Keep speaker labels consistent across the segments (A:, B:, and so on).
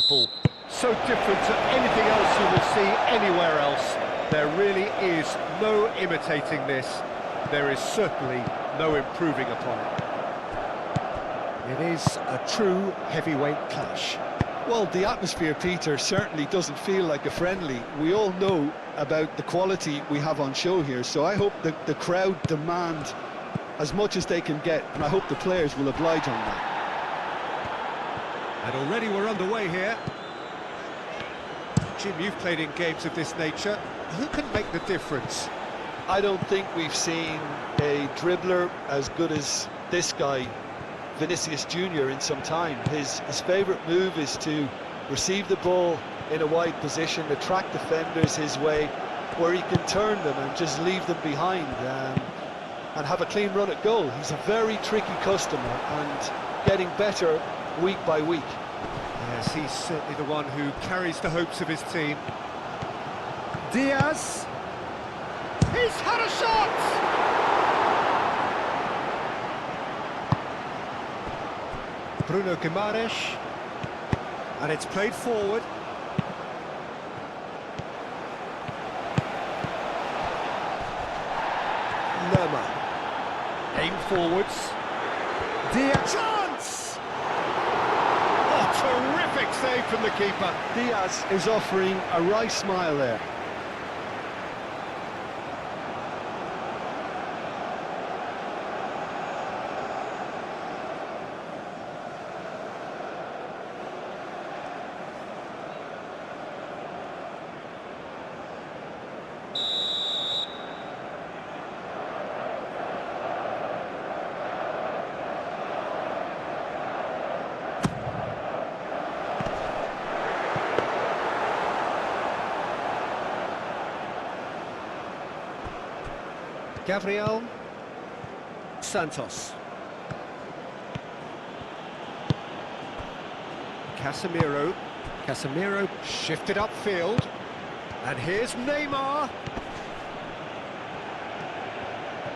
A: people. So different to anything else you will see anywhere else. There really is no imitating this. There is certainly no improving upon it. It is a true heavyweight clash.
B: Well, the atmosphere, Peter, certainly doesn't feel like a friendly. We all know about the quality we have on show here, so I hope that the crowd demand as much as they can get, and I hope the players will oblige on that.
A: And already we're underway here. Jim, you've played in games of this nature. Who can make the difference?
B: I don't think we've seen a dribbler as good as this guy, Vinicius Jr., in some time. His favourite move is to receive the ball in a wide position, attract defenders his way, where he can turn them and just leave them behind and have a clean run at goal. He's a very tricky customer and getting better week by week.
A: Yes, he's certainly the one who carries the hopes of his team. Diaz. He's had a shot! Bruno Guimaraes. And it's played forward. Lerma. Aim forwards. Diaz. Chance! Oh, terrific save from the keeper.
B: Diaz is offering a wry smile there.
A: Gabriel Santos. Casemiro. Casemiro shifted upfield. And here's Neymar.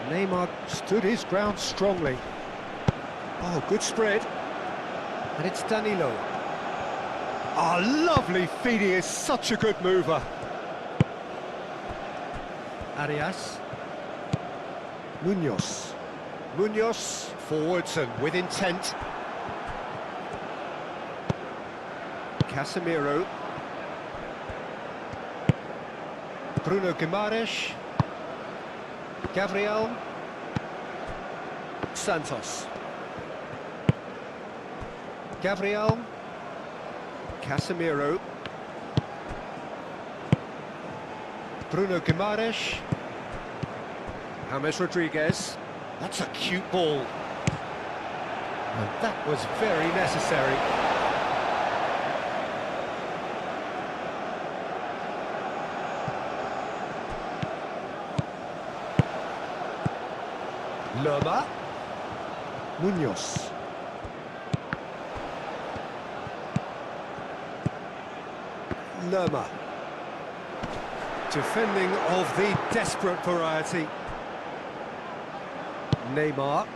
A: Neymar stood his ground strongly. Oh, good spread. And it's Danilo. Oh, lovely feed. He is such a good mover. Arias. Munoz. Munoz forwards and with intent. Casemiro. Bruno Guimaraes. Gabriel Santos. Gabriel. Casemiro. Bruno Guimaraes. James Rodriguez. That's a cute ball. And that was very necessary. Lerma. Munoz. Lerma. Defending of the desperate variety. Neymar.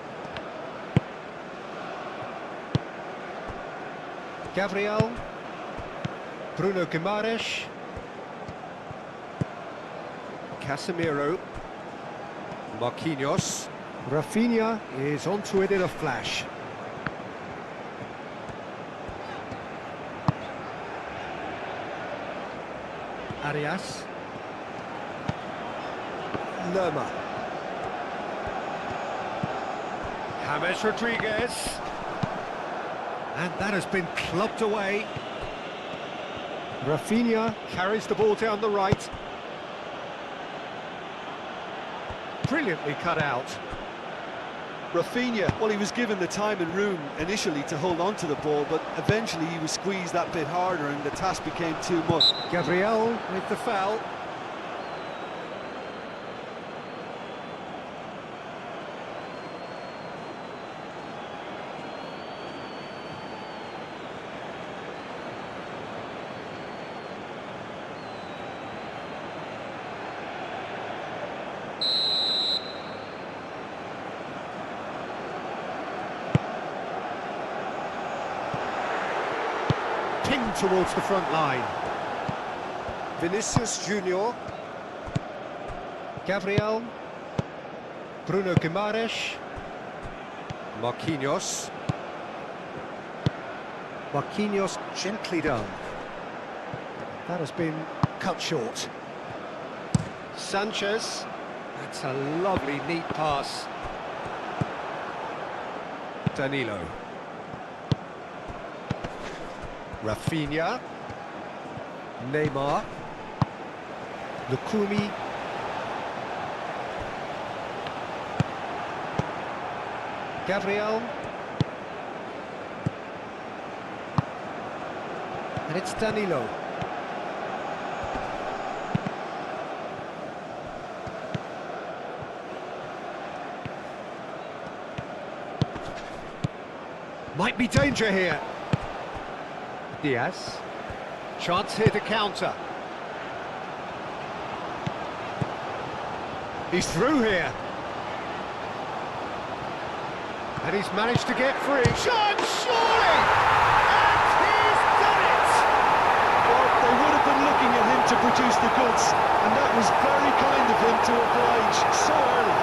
A: Gabriel. Bruno Guimaraes. Casemiro. Marquinhos. Rafinha is onto it in a flash. Arias. Lerma. James Rodriguez. And that has been clubbed away. Rafinha carries the ball down the right. Brilliantly cut out.
B: Rafinha, well, he was given the time and room initially to hold on to the ball, but eventually he was squeezed that bit harder and the task became too much.
A: Gabriel with the foul. Pinged towards the front line. Vinicius Junior. Gabriel. Bruno Guimaraes. Marquinhos. Marquinhos gently done. That has been cut short. Sanchez. That's a lovely, neat pass. Danilo. Rafinha. Neymar. Lukumi. Gabriel. And it's Danilo. Might be danger here. Diaz. Chance here to counter. He's through here. And he's managed to get free. Shot, surely! And he's done it!
B: Well, they would have been looking at him to produce the goods, and that was very kind of him to oblige so early.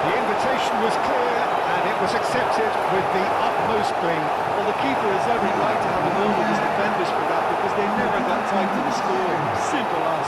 A: The invitation was clear, and it was accepted with the utmost glee.
C: Well, the keeper has every right to have a go with his defenders for that, because they never got tight to the score. Simple as.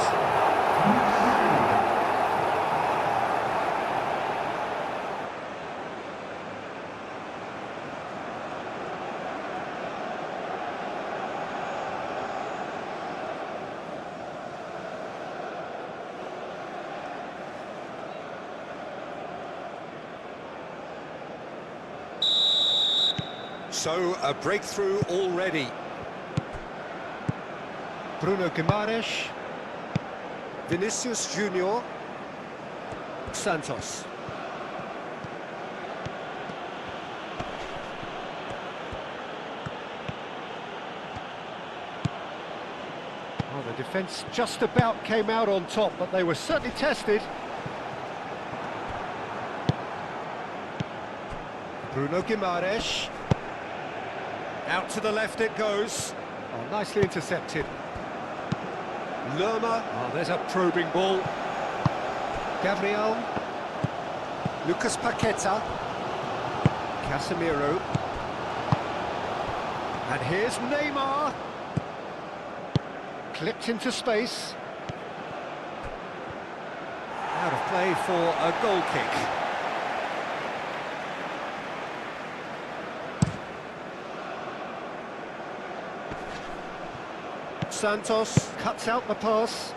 A: So, a breakthrough already. Bruno Guimaraes. Vinicius Junior. Santos. Oh, the defence just about came out on top, but they were certainly tested. Bruno Guimaraes. Out to the left it goes. Oh, nicely intercepted. Lerma. Oh, there's a probing ball. Gabriel. Lucas Paqueta. Casemiro. And here's Neymar. Clipped into space. Out of play for a goal kick. Santos cuts out the pass.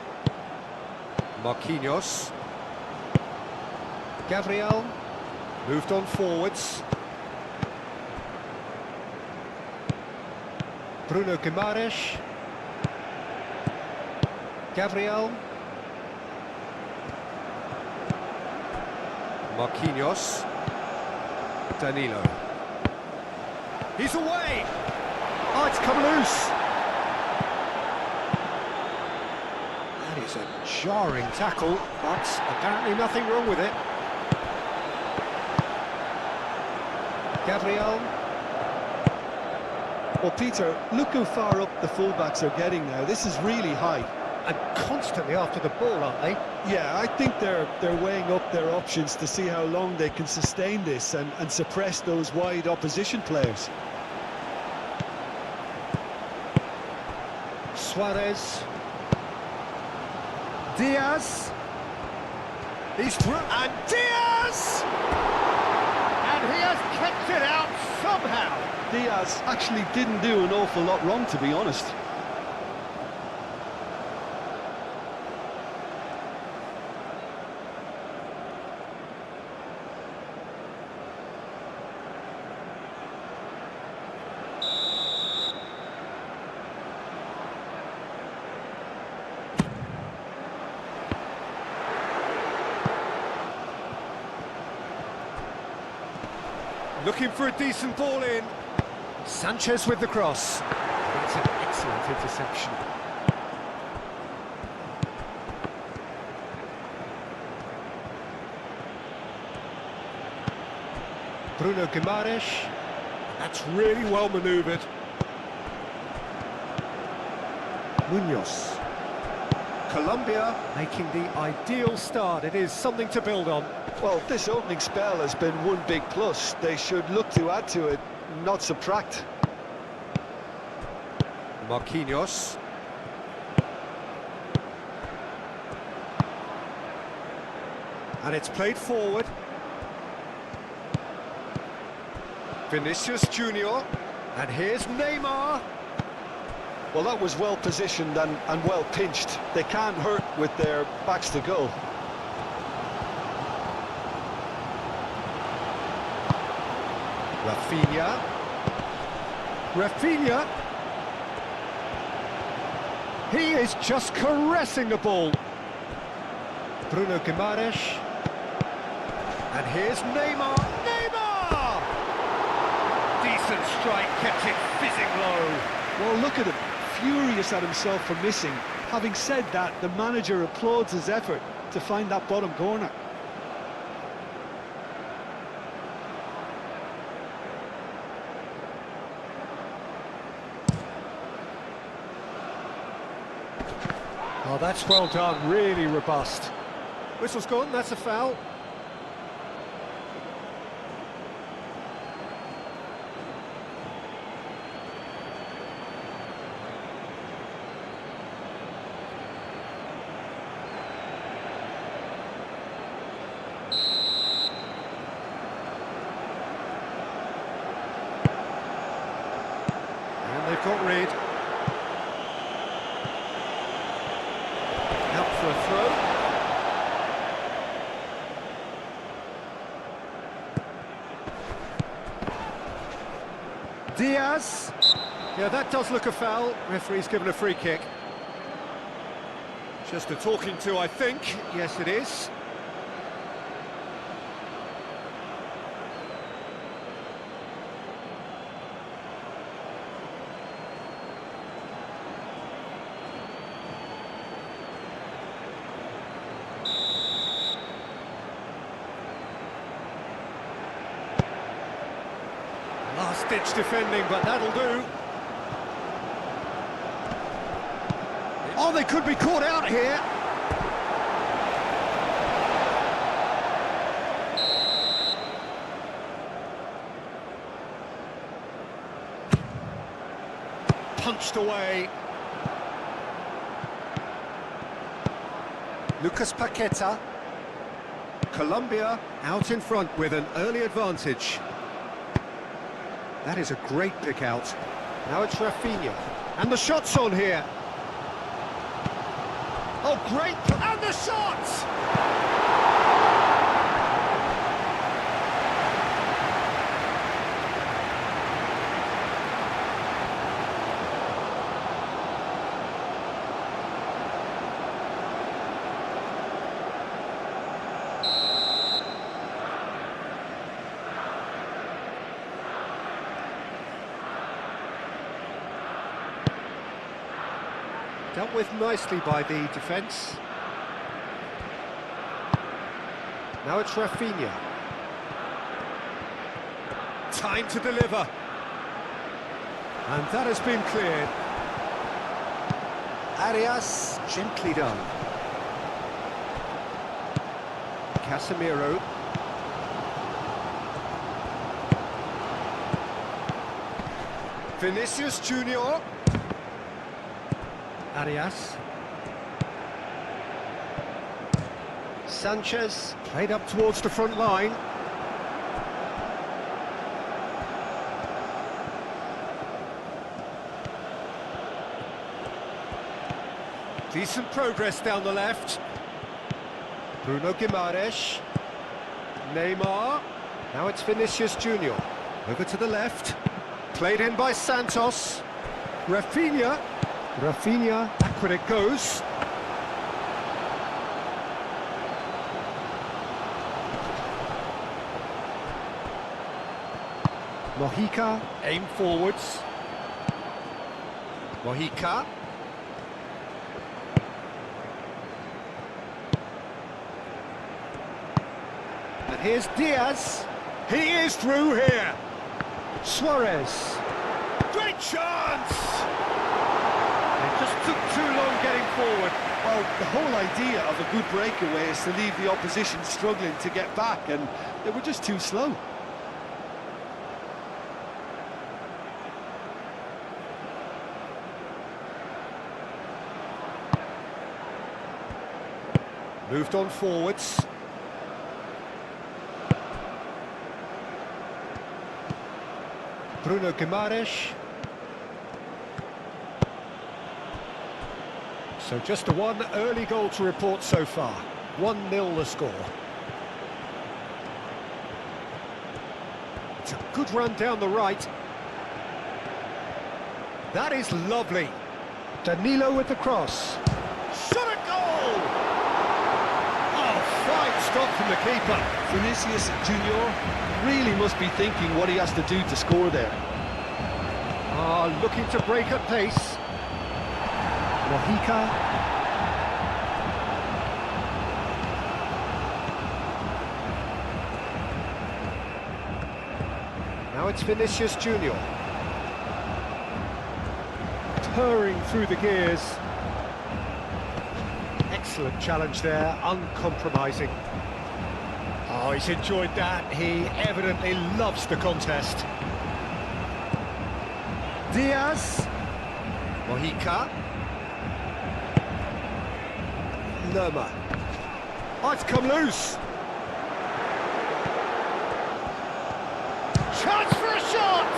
A: Marquinhos. Gabriel moved on forwards. Bruno Guimaraes. Gabriel. Marquinhos. Danilo. He's away! Oh, it's come loose! That is a jarring tackle, but apparently nothing wrong with it. Gabriel.
B: Well, Peter, look how far up the fullbacks are getting now. This is really high.
A: And constantly after the ball, aren't they?
B: Yeah, I think they're weighing up their options to see how long they can sustain this and suppress those wide opposition players.
A: Suarez. Diaz. He's through, and Diaz! And he has kept it out somehow.
B: Diaz actually didn't do an awful lot wrong, to be honest.
A: Looking for a decent ball in. Sanchez with the cross. That's an excellent interception. Bruno Guimaraes. That's really well manoeuvred. Munoz. Colombia making the ideal start. It is something to build on.
B: Well, this opening spell has been one big plus. They should look to add to it, not subtract.
A: Marquinhos. And it's played forward. Vinicius Junior. And here's Neymar.
B: Well, that was well positioned and well pinched. They can't hurt with their backs to goal.
A: Rafinha. Rafinha. He is just caressing the ball. Bruno Guimaraes. And here's Neymar. Neymar! Decent strike, kept it fizzing low.
C: Well, look at him, furious at himself for missing. Having said that, the manager applauds his effort to find that bottom corner.
A: Oh, that's well done, really robust. Whistle's gone, that's a foul. And they've got rid. Out for a throw. Diaz. Yeah, that does look a foul. Referee's given a free kick. Just a talking to, I think. Yes, it is. Last-ditch defending, but that'll do. Oh, they could be caught out here. Punched away. Lucas Paqueta. Colombia out in front with an early advantage. That is a great pick out. Now it's Rafinha. And the shot's on here. Oh, great. And the shot! Dealt with nicely by the defence. Now it's Rafinha. Time to deliver. And that has been cleared. Arias, gently done. Casemiro. Vinicius Junior. Arias. Sanchez played up towards the front line. Decent progress down the left. Bruno Guimaraes. Neymar. Now it's Vinicius Junior. Over to the left. Played in by Santos. Rafinha. Rafinha, backward it goes. Mojica, aim forwards. Mojica. And here's Diaz. He is through here. Suarez. Great chance! It just took too long getting forward.
C: Well, the whole idea of a good breakaway is to leave the opposition struggling to get back, and they were just too slow.
A: Moved on forwards. Bruno Guimaraes. So just the one early goal to report so far. 1-0 the score. It's a good run down the right. That is lovely. Danilo with the cross. Shot a goal! Oh, fine stop from the keeper.
B: Vinicius Junior really must be thinking what he has to do to score there.
A: Looking to break at pace. Mojica. Now it's Vinicius Junior. Purring through the gears. Excellent challenge there, uncompromising. Oh, he's enjoyed that. He evidently loves the contest. Diaz. Mojica. Lerma. Oh, it's come loose. Chance for a shot!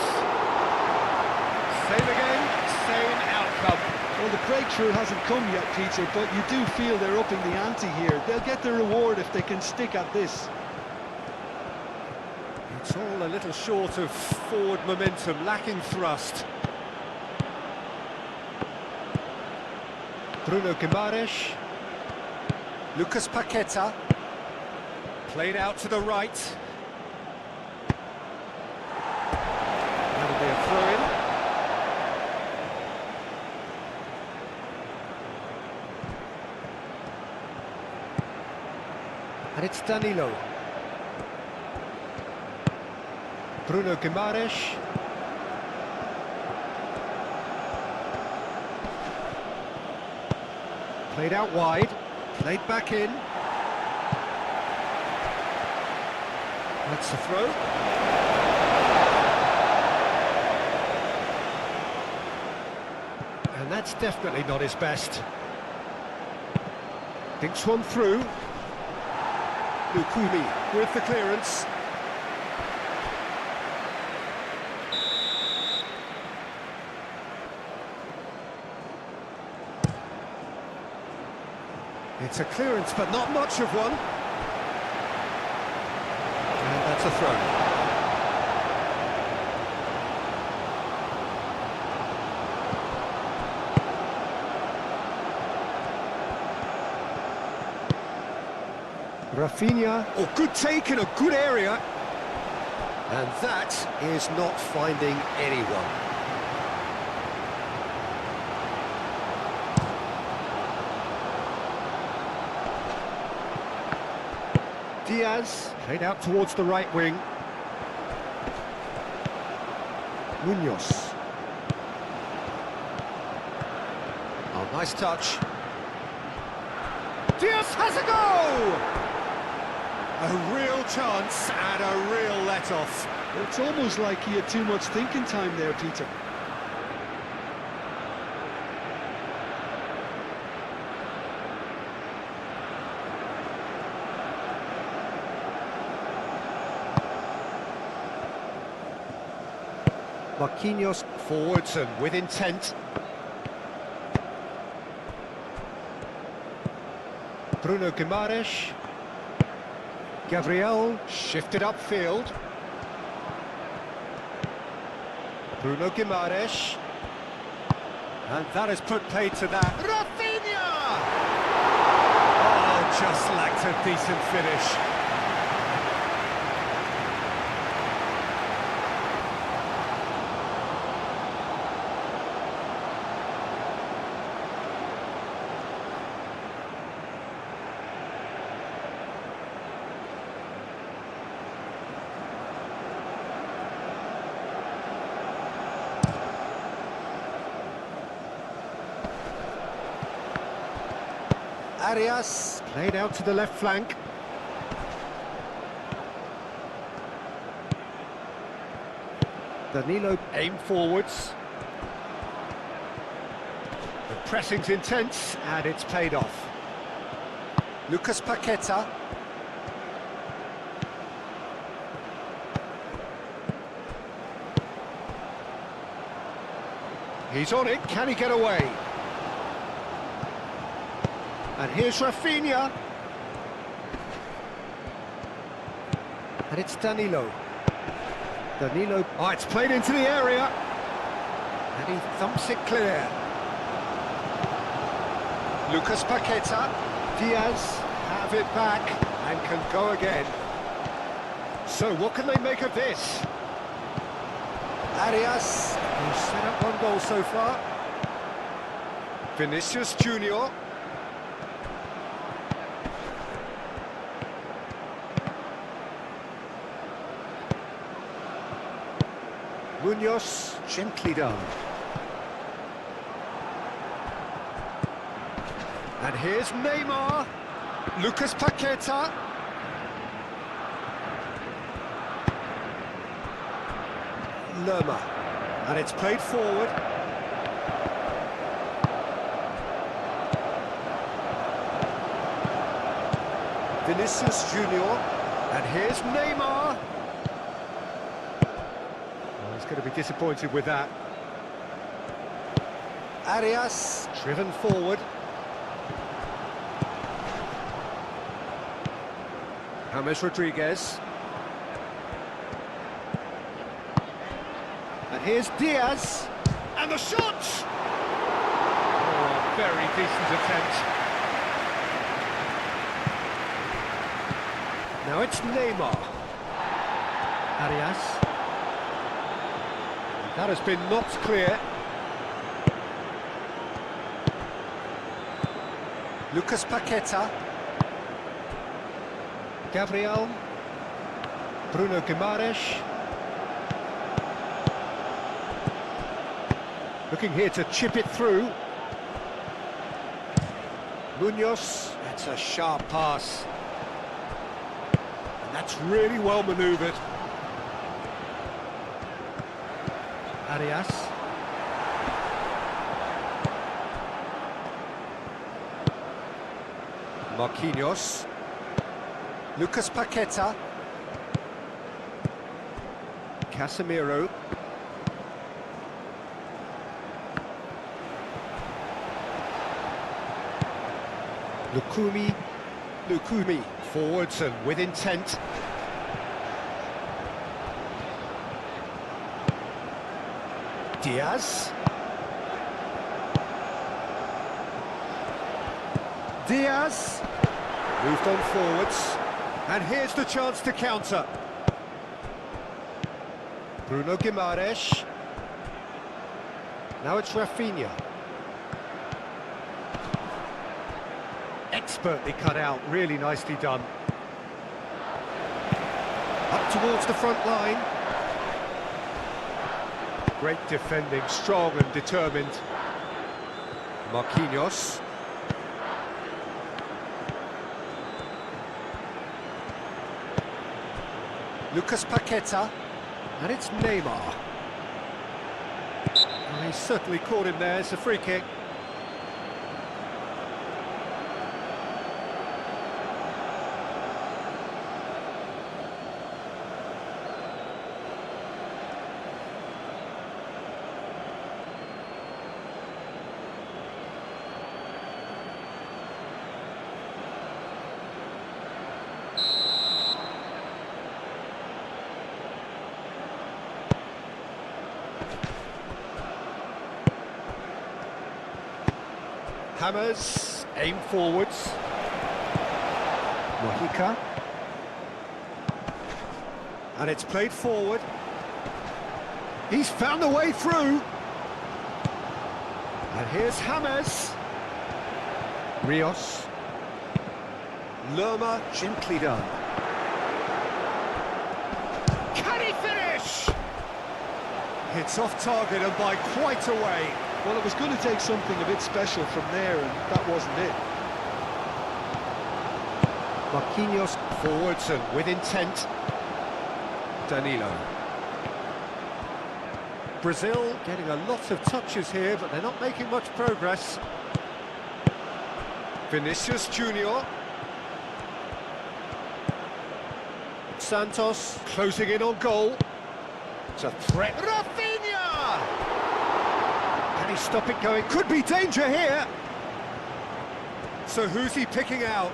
A: Same again, same outcome.
C: Well, the breakthrough hasn't come yet, Peter, but you do feel they're upping the ante here. They'll get the reward if they can stick at this.
A: It's all a little short of forward momentum, lacking thrust. Bruno Guimaraes. Lucas Paqueta. Played out to the right. That'll be a throw-in. And it's Danilo. Bruno Guimaraes. Played out wide, played back in. That's the throw. And that's definitely not his best. Thinks one through. Lukumi with the clearance. It's a clearance, but not much of one. And that's a throw. Rafinha. Oh, good take in a good area. And that is not finding anyone. Diaz, played out towards the right wing. Munoz. Oh, nice touch. Diaz has a go! A real chance and a real let-off.
C: It's almost like he had too much thinking time there, Peter.
A: Marquinhos forwards and with intent. Bruno Guimaraes. Gabriel shifted upfield. Bruno Guimaraes. And that has put paid to that. Rafinha! Oh, just lacked a decent finish. Arias, played out to the left flank. Danilo aimed forwards. The pressing's intense, and it's paid off. Lucas Paqueta. He's on it, can he get away? And here's Rafinha. And it's Danilo. Danilo, oh, it's played into the area. And he thumps it clear. Lucas Paqueta. Diaz have it back and can go again. So what can they make of this? Arias, who's set up one goal so far. Vinicius Junior. Munoz, gently done. And here's Neymar. Lucas Paqueta. Lerma. And it's played forward. Vinicius Junior. And here's Neymar. Oh, he's going to be disappointed with that. Arias, driven forward. James Rodriguez. And here's Diaz. And the shot! Oh, very decent attempt. Now it's Neymar. Arias. That has been knocked clear. Lucas Paqueta. Gabriel. Bruno Guimaraes. Looking here to chip it through. Munoz. That's a sharp pass. And that's really well manoeuvred. Arias. Marquinhos. Lucas Paqueta. Casemiro. Lukumi forwards and with intent. Diaz. Moved on forwards. And here's the chance to counter. Bruno Guimaraes. Now it's Rafinha. Expertly cut out, really nicely done. Up towards the front line. Great defending, strong and determined. Marquinhos. Lucas Paqueta. And it's Neymar. Oh, he certainly caught him there, it's a free kick. Hammers, aim forwards. Mojica. And it's played forward. He's found a way through. And here's James. Rios. Lerma, gently done. Can he finish? It's off target and by quite a way.
B: Well, it was going to take something a bit special from there, and that wasn't it.
A: Marquinhos forwards and with intent. Danilo. Brazil getting a lot of touches here, but they're not making much progress. Vinicius Junior. Santos closing in on goal. It's a threat. Rafinha! Can he stop it going? Could be danger here. So who's he picking out?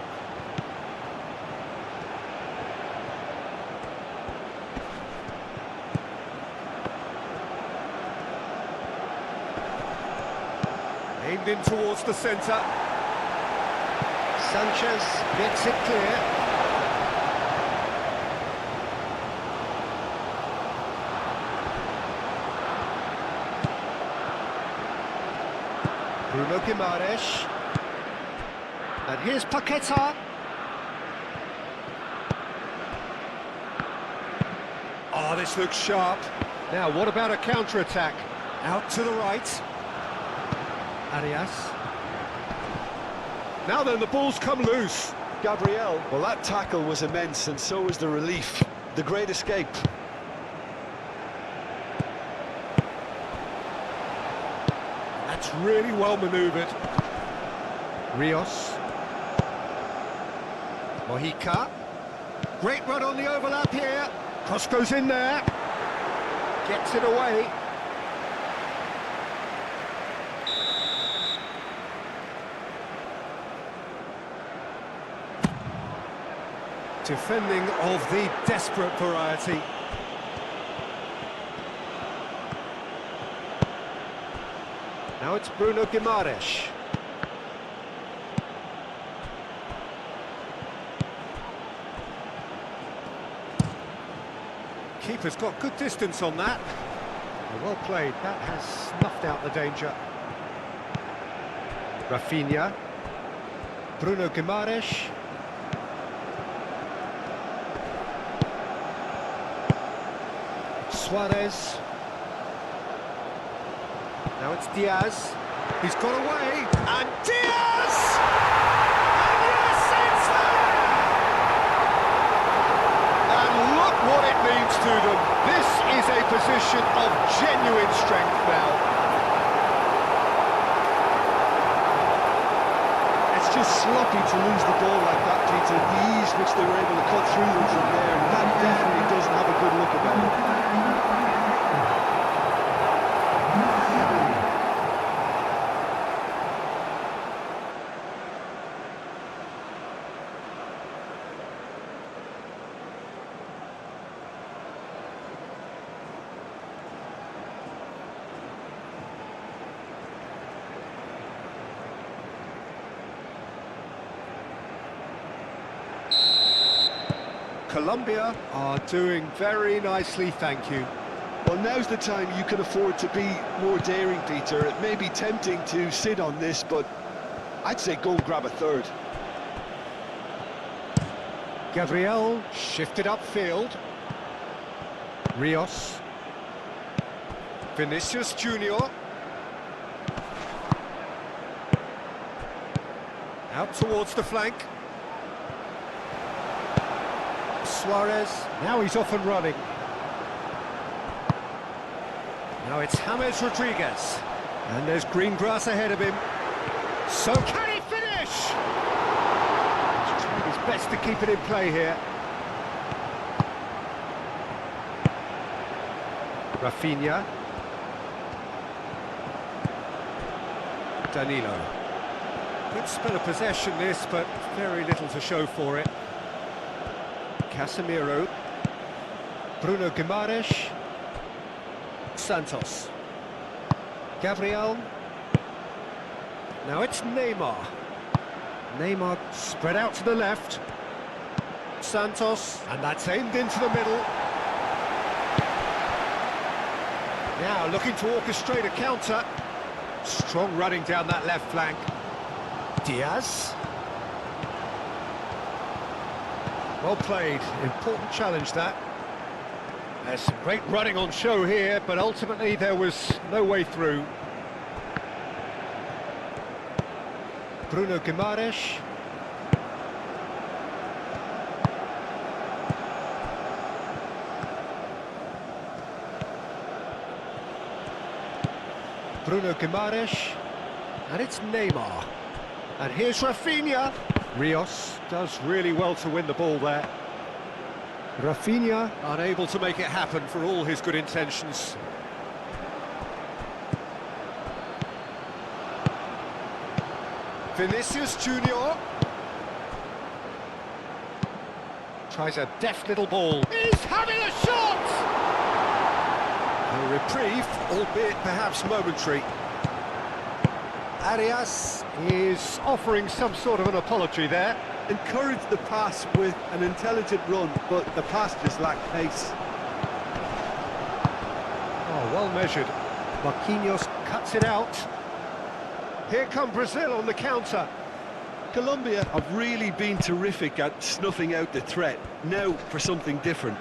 A: Aimed in towards the centre. Sanchez gets it clear. Bruno Guimaraes. And here's Paqueta. Oh, this looks sharp. Now, what about a counter-attack? Out to the right. Arias. Now then, the ball's come loose.
B: Gabriel, well, that tackle was immense, and so was the relief. The great escape.
A: That's really well manoeuvred. Rios. Mojica. Great run on the overlap here. Cross goes in there. Gets it away. Defending of the desperate variety. Now it's Bruno Guimaraes. Keeper's got good distance on that. Well played, that has snuffed out the danger. Rafinha. Bruno Guimaraes. Suarez. Now it's Diaz. He's got away. And Diaz! And yes, it's there! And look what it means to them. This is a position of genuine strength now.
C: It's just sloppy to lose the ball like that, Peter. The ease which they were able to cut through them from there, that definitely doesn't have a good look about it.
A: Colombia are doing very nicely, thank you.
B: Well, now's the time you can afford to be more daring, Peter. It may be tempting to sit on this, but I'd say go and grab a third.
A: Gabriel shifted upfield. Rios. Vinicius Junior. Out towards the flank. Suarez, now he's off and running. Now it's James Rodriguez. And there's green grass ahead of him. So can he finish? He's trying his best to keep it in play here. Rafinha. Danilo. Good spell of possession this, but very little to show for it. Casemiro. Bruno Guimaraes. Santos. Gabriel. Now it's Neymar. Neymar spread out to the left. Santos, and that's aimed into the middle. Now looking to orchestrate a counter. Strong running down that left flank. Diaz. Well played, important challenge that. There's some great running on show here, but ultimately there was no way through. Bruno Guimaraes. Bruno Guimaraes. And it's Neymar. And here's Rafinha. Rios does really well to win the ball there. Rafinha unable to make it happen for all his good intentions. Vinicius Junior tries a deft little ball. He's having a shot! A reprieve, albeit perhaps momentary. Arias is offering some sort of an apology there.
C: Encouraged the pass with an intelligent run, but the pass just lacked pace.
A: Oh, well measured. Marquinhos cuts it out. Here come Brazil on the counter.
C: Colombia have really been terrific at snuffing out the threat. Now for something different.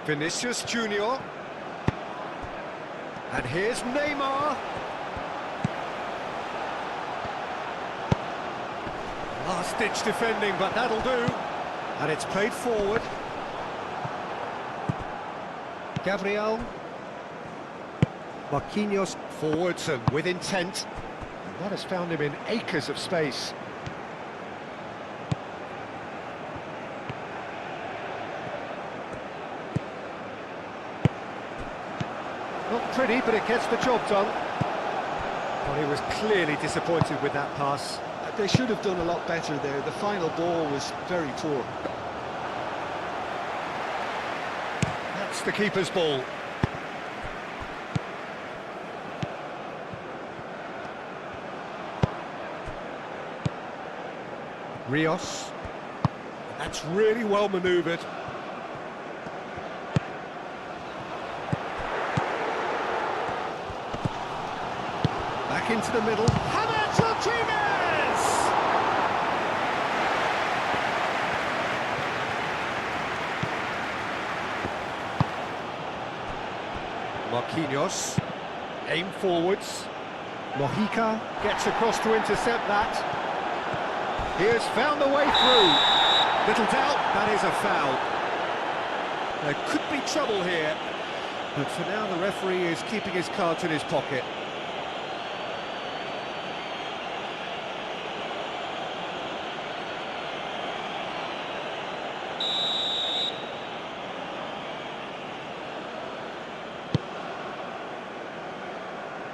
A: Vinicius Junior. And here's Neymar. Last-ditch defending, but that'll do. And it's played forward. Gabriel. Marquinhos forwards and with intent. And that has found him in acres of space. Not pretty, but it gets the job done. Well, he was clearly disappointed with that pass.
B: They should have done a lot better there. The final ball was very poor.
A: That's the keeper's ball. Rios. That's really well manoeuvred. Back into the middle. James Rodriguez! Marquinhos. Aim forwards. Mojica gets across to intercept that. He has found the way through. Little doubt, that is a foul. There could be trouble here, but for now the referee is keeping his cards in his pocket.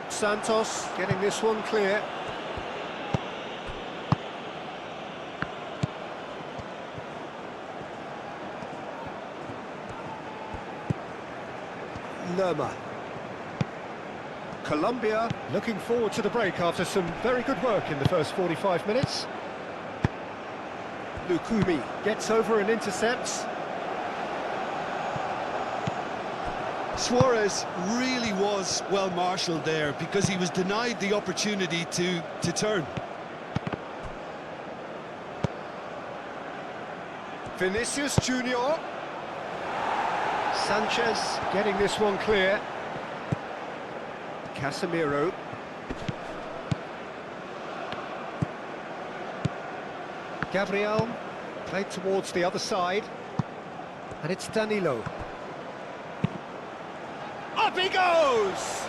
A: Santos getting this one clear. Lerma. Colombia looking forward to the break after some very good work in the first 45 minutes. Lukumi gets over and intercepts.
C: Suarez really was well marshalled there because he was denied the opportunity to turn.
A: Vinicius Junior. Sanchez getting this one clear. Casemiro. Gabriel played towards the other side. And it's Danilo. Up he goes!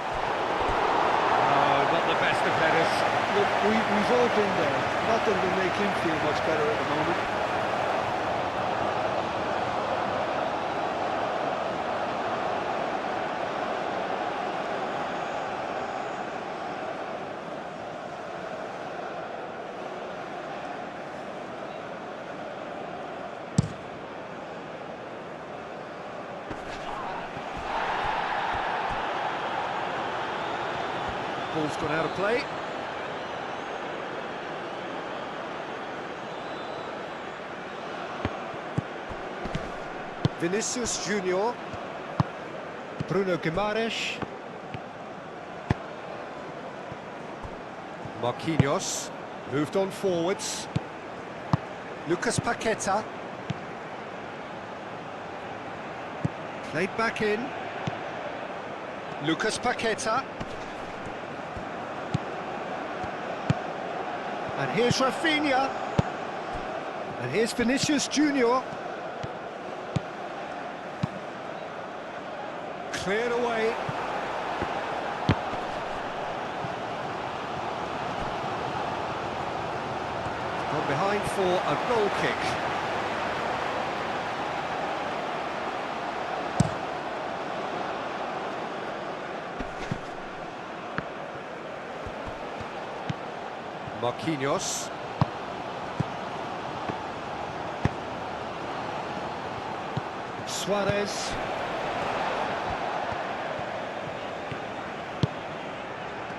A: Oh, not the best of headers.
C: Look, we've all been there. Nothing will make him feel much better at the moment.
A: Ball's gone out of play. Vinicius Junior. Bruno Guimaraes. Marquinhos moved on forwards. Lucas Paqueta. Played back in. Lucas Paqueta. And here's Rafinha. And here's Vinicius Junior. Cleared away. From behind for a goal kick. Marquinhos. Suarez.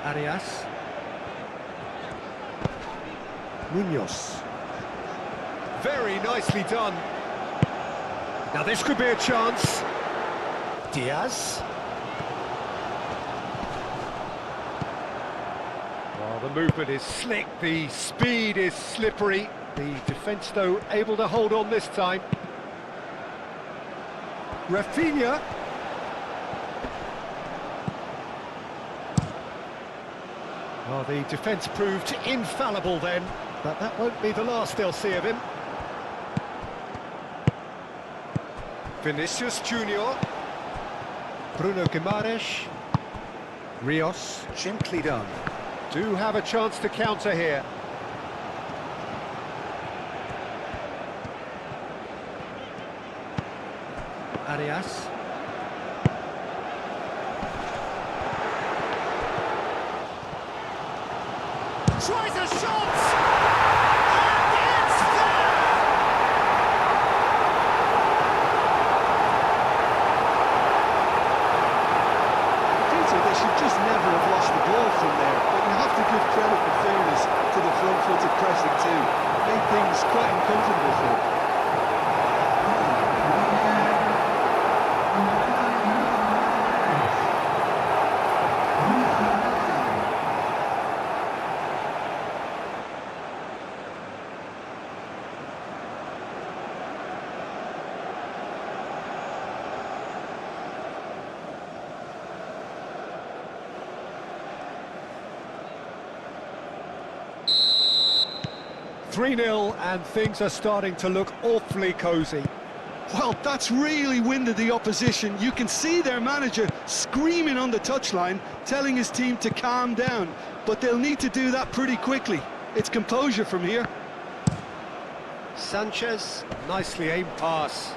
A: Arias. Munoz. Very nicely done. Now this could be a chance. Diaz. Well, the movement is slick, the speed is slippery. The defence, though, able to hold on this time. Rafinha. Well, the defence proved infallible then, but that won't be the last they'll see of him. Vinicius Junior. Bruno Guimaraes. Rios. Gently done. Do have a chance to counter here. Arias. Tries a shot! And it's there!
C: Peter, they should just never have lost the ball from there, but you have to give credit and fairness to the front-footed pressing too. Made things quite uncomfortable for them.
A: .3-0 and things are starting to look awfully cosy.
C: Well, that's really winded the opposition. You can see their manager screaming on the touchline, telling his team to calm down, but they'll need to do that pretty quickly. It's composure from here.
A: Sanchez, nicely aimed pass.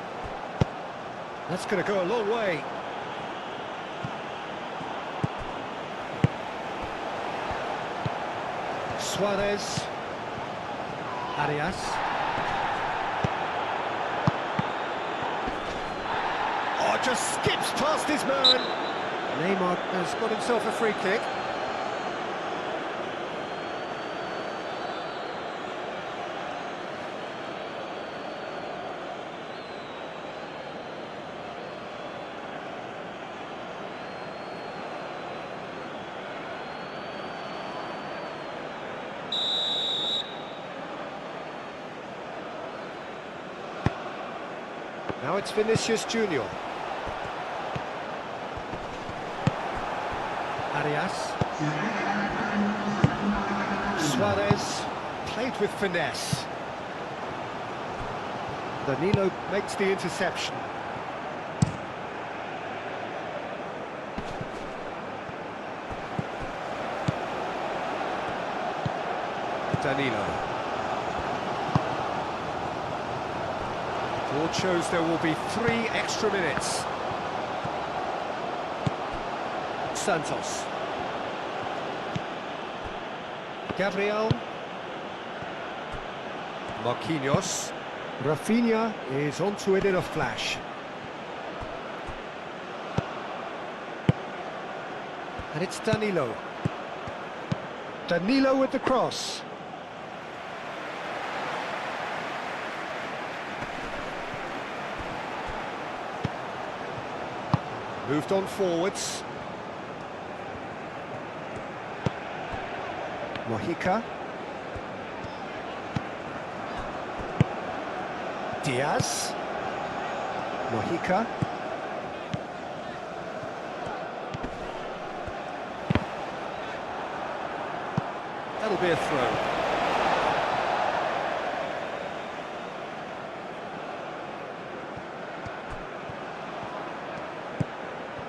A: That's going to go a long way. Suarez. Arias. Oh, just skips past his man. Neymar has got himself a free kick. Now it's Vinicius Junior. Arias. Suarez played with finesse. Danilo makes the interception. Danilo. Board shows there will be 3 extra minutes. Santos. Gabriel. Marquinhos. Rafinha is onto it in a flash. And it's Danilo. Danilo with the cross. Moved on forwards. Mojica. Diaz. Mojica. That'll be a throw.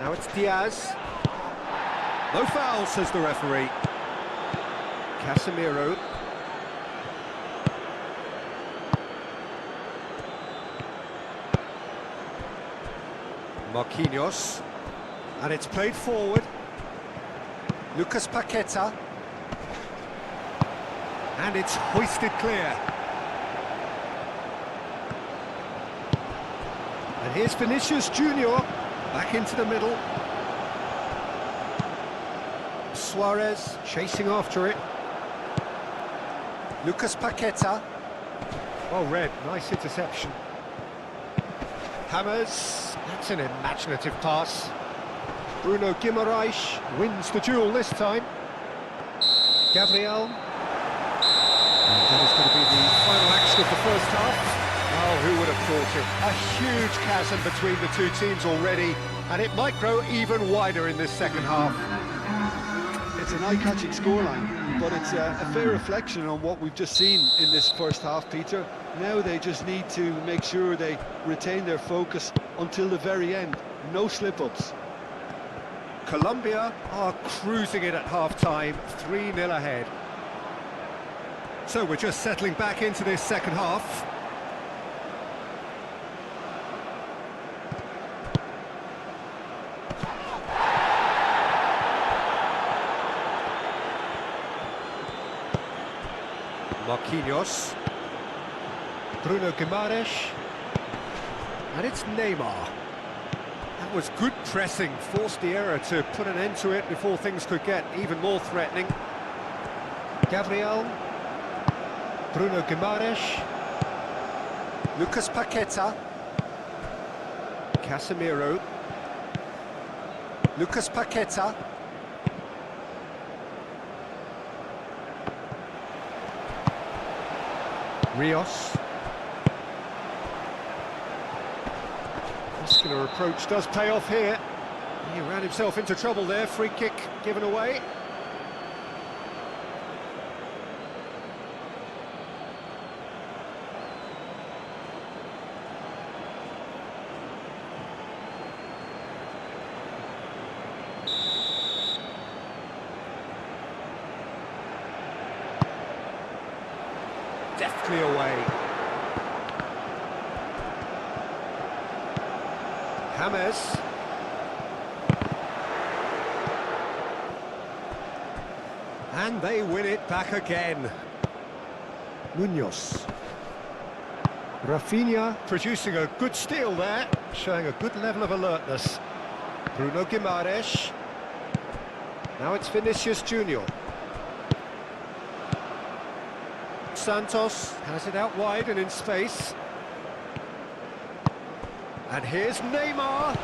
A: Now it's Diaz. No foul, says the referee. Casemiro. Marquinhos. And it's played forward. Lucas Paqueta. And it's hoisted clear. And here's Vinicius Junior, back into the middle. Suarez chasing after it. Lucas Paqueta. Well read, nice interception. Hammers, that's an imaginative pass. Bruno Guimaraes wins the duel this time. Gabriel. And that is going to be the final action of the first half. Oh, who would have thought it? A huge chasm between the two teams already, and it might grow even wider in this second half.
C: It's an eye-catching scoreline, but it's a fair reflection on what we've just seen in this first half, Peter. Now they just need to make sure they retain their focus until the very end. No slip-ups.
A: Colombia are cruising it at half-time, 3-0 ahead. So we're just settling back into this second half. Marquinhos. Bruno Guimaraes. And it's Neymar. That was good pressing, forced the error to put an end to it before things could get even more threatening. Gabriel. Bruno Guimaraes. Lucas Paqueta. Casemiro. Lucas Paqueta. Rios. Muscular approach does pay off here. He ran himself into trouble there. Free kick given away. Deftly away. James. And they win it back again. Munoz. Rafinha producing a good steal there, showing a good level of alertness. Bruno Guimaraes. Now it's Vinicius Junior. Santos has it out wide and in space. And here's Neymar.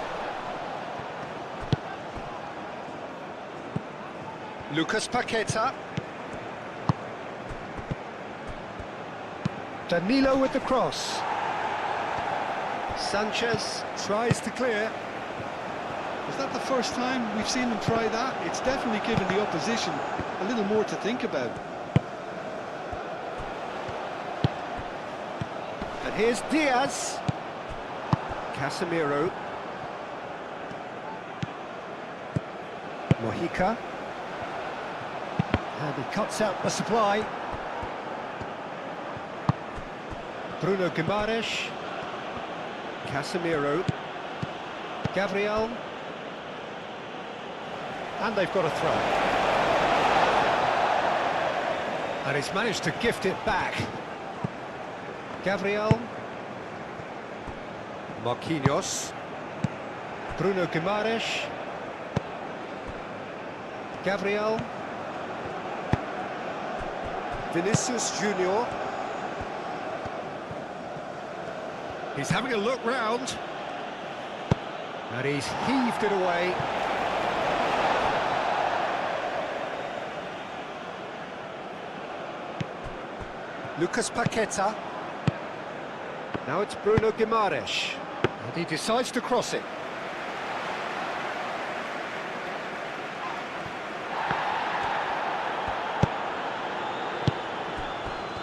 A: Lucas Paqueta. Danilo with the cross. Sanchez tries to clear.
C: Is that the first time we've seen them try that? It's definitely given the opposition a little more to think about.
A: And here's Diaz. Casemiro. Mojica. And he cuts out the supply. Bruno Guimaraes. Casemiro. Gabriel. And they've got a throw. And he's managed to gift it back. Gabriel. Marquinhos. Bruno Guimaraes. Gabriel. Vinicius Junior. He's having a look round. And he's heaved it away. Lucas Paqueta. Now it's Bruno Guimaraes. And he decides to cross it.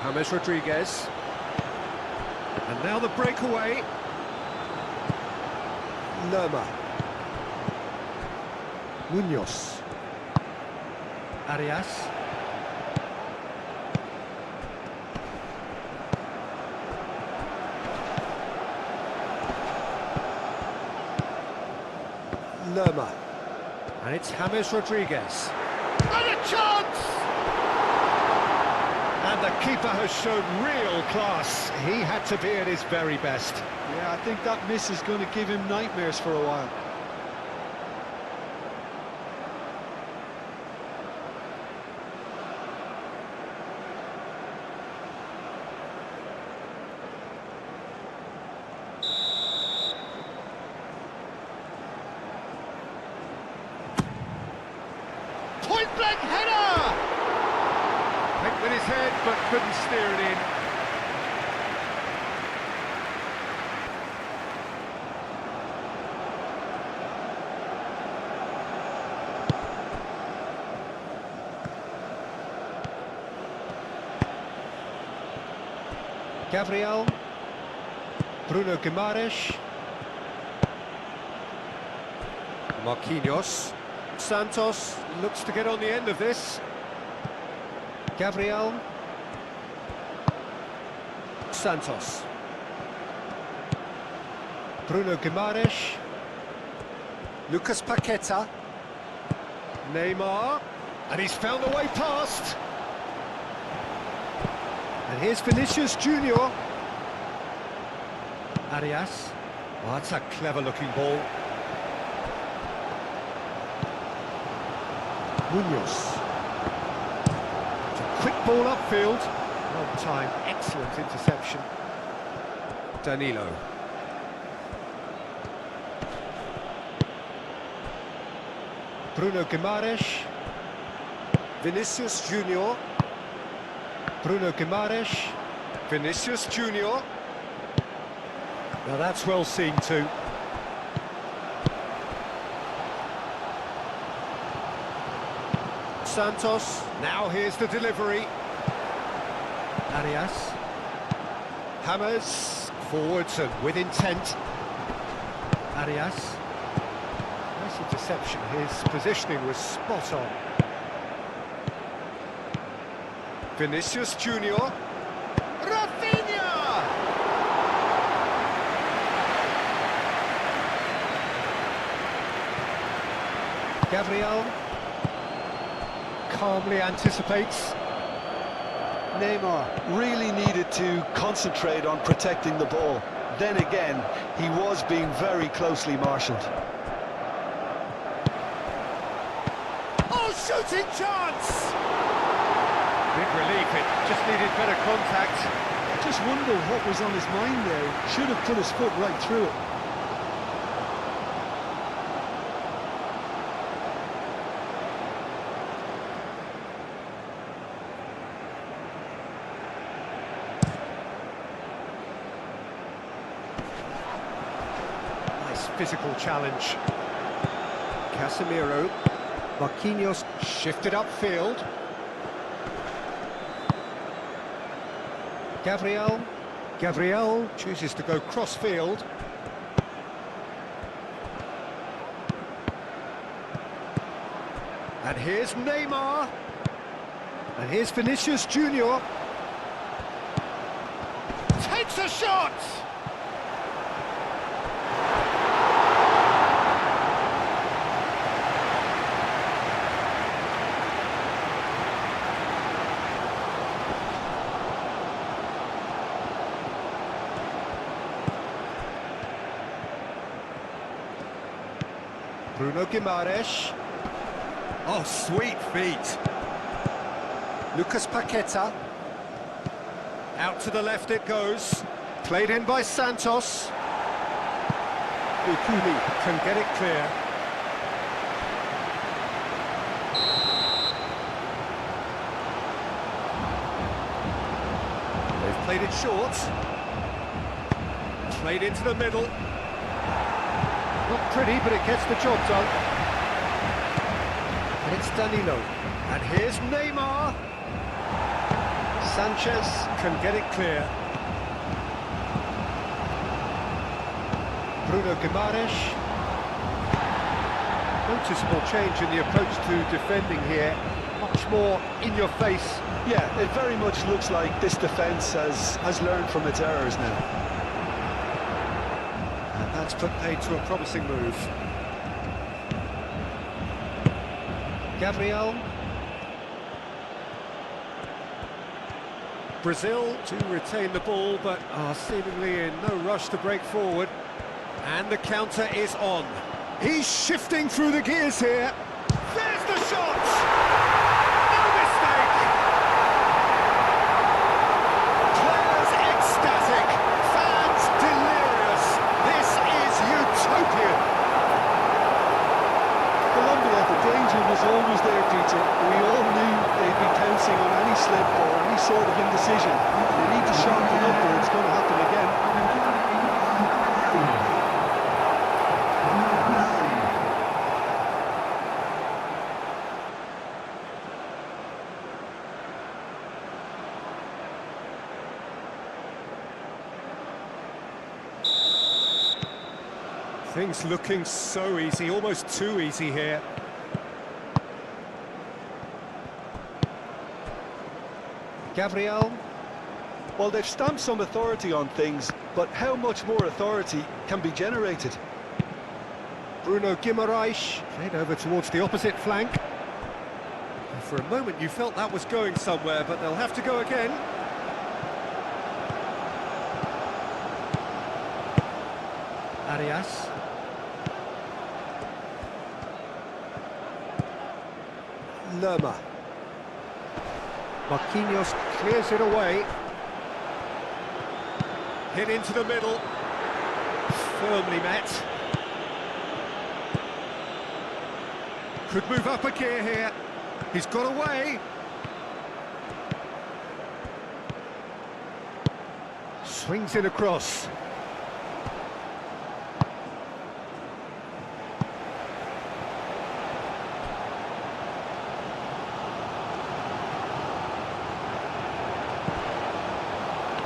A: James Rodriguez. And now the breakaway. Lerma. Munoz. Arias. Lerma. And it's James Rodriguez. And a chance! And the keeper has shown real class. He had to be at his very best.
C: Yeah, I think that miss is going to give him nightmares for a while.
A: Point-blank header! Went with his head, but couldn't steer it in. Gabriel. Bruno Guimaraes. Marquinhos. Santos looks to get on the end of this. Gabriel. Santos. Bruno Guimaraes. Lucas Paqueta. Neymar. And he's found a way past. And here's Vinicius Junior. Arias. Oh, that's a clever-looking ball. Munoz. It's a quick ball upfield. Well timed, excellent interception. Danilo. Bruno Guimaraes. Vinicius Junior. Bruno Guimaraes. Vinicius Junior. Now that's well seen too. Santos, now here's the delivery. Arias. James, forwards and with intent. Arias. Nice interception, his positioning was spot on. Vinicius Junior. Rafinha! Gabriel. Calmly anticipates.
B: Neymar really needed to concentrate on protecting the ball. Then again, he was being very closely marshalled.
A: Oh, shooting chance! Big relief, it just needed better contact.
C: I just wonder what was on his mind there. Should have put his foot right through it.
A: Physical challenge. Casemiro. Marquinhos shifted upfield. Gabriel. Gabriel chooses to go cross-field. And here's Neymar. And here's Vinicius Junior. Takes a shot! Bruno Guimaraes. Oh, sweet feet. Lucas Paqueta. Out to the left it goes. Played in by Santos. Ukumi can get it clear. They've played it short. Played into the middle. Not pretty, but it gets the job done. And it's Danilo. And here's Neymar. Sanchez can get it clear. Bruno Guimaraes. Noticeable change in the approach to defending here. Not much more in your face.
C: Yeah, it very much looks like this defence has learned from its errors now.
A: And that's put paid to a promising move. Gabriel. Brazil to retain the ball, but are seemingly in no rush to break forward. And the counter is on. He's shifting through the gears here. There's the shot! No mistake! Players ecstatic, fans delirious. This is utopian.
C: Colombia, the danger was always there, Peter. We all knew they'd be pouncing on any slip or any sort of indecision. They need to sharpen up or it's going to happen again.
A: Things looking so easy, almost too easy here. Gabriel.
C: Well, they've stamped some authority on things, but how much more authority can be generated?
A: Bruno Guimaraes played over towards the opposite flank. For a moment you felt that was going somewhere, but they'll have to go again. Arias. Lerma. Marquinhos clears it away. Hit into the middle. Firmly met. Could move up a gear here. He's got away. Swings it across.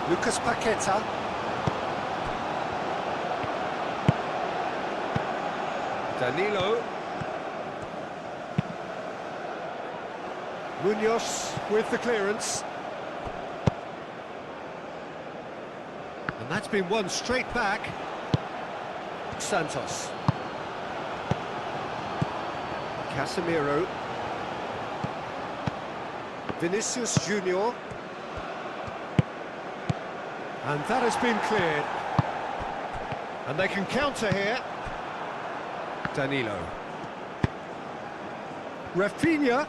A: Lucas Paqueta. Danilo. Munoz with the clearance. And that's been won straight back. Santos. Casemiro. Vinicius Junior. And that has been cleared. And they can counter here. Danilo. Rafinha.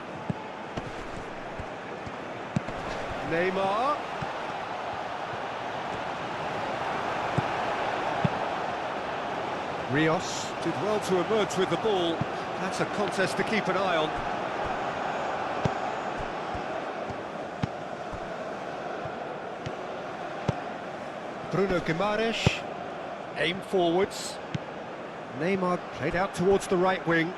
A: Neymar. Rios did well to emerge with the ball. That's a contest to keep an eye on. Bruno Guimaraes, aim forwards. Neymar played out towards the right wing.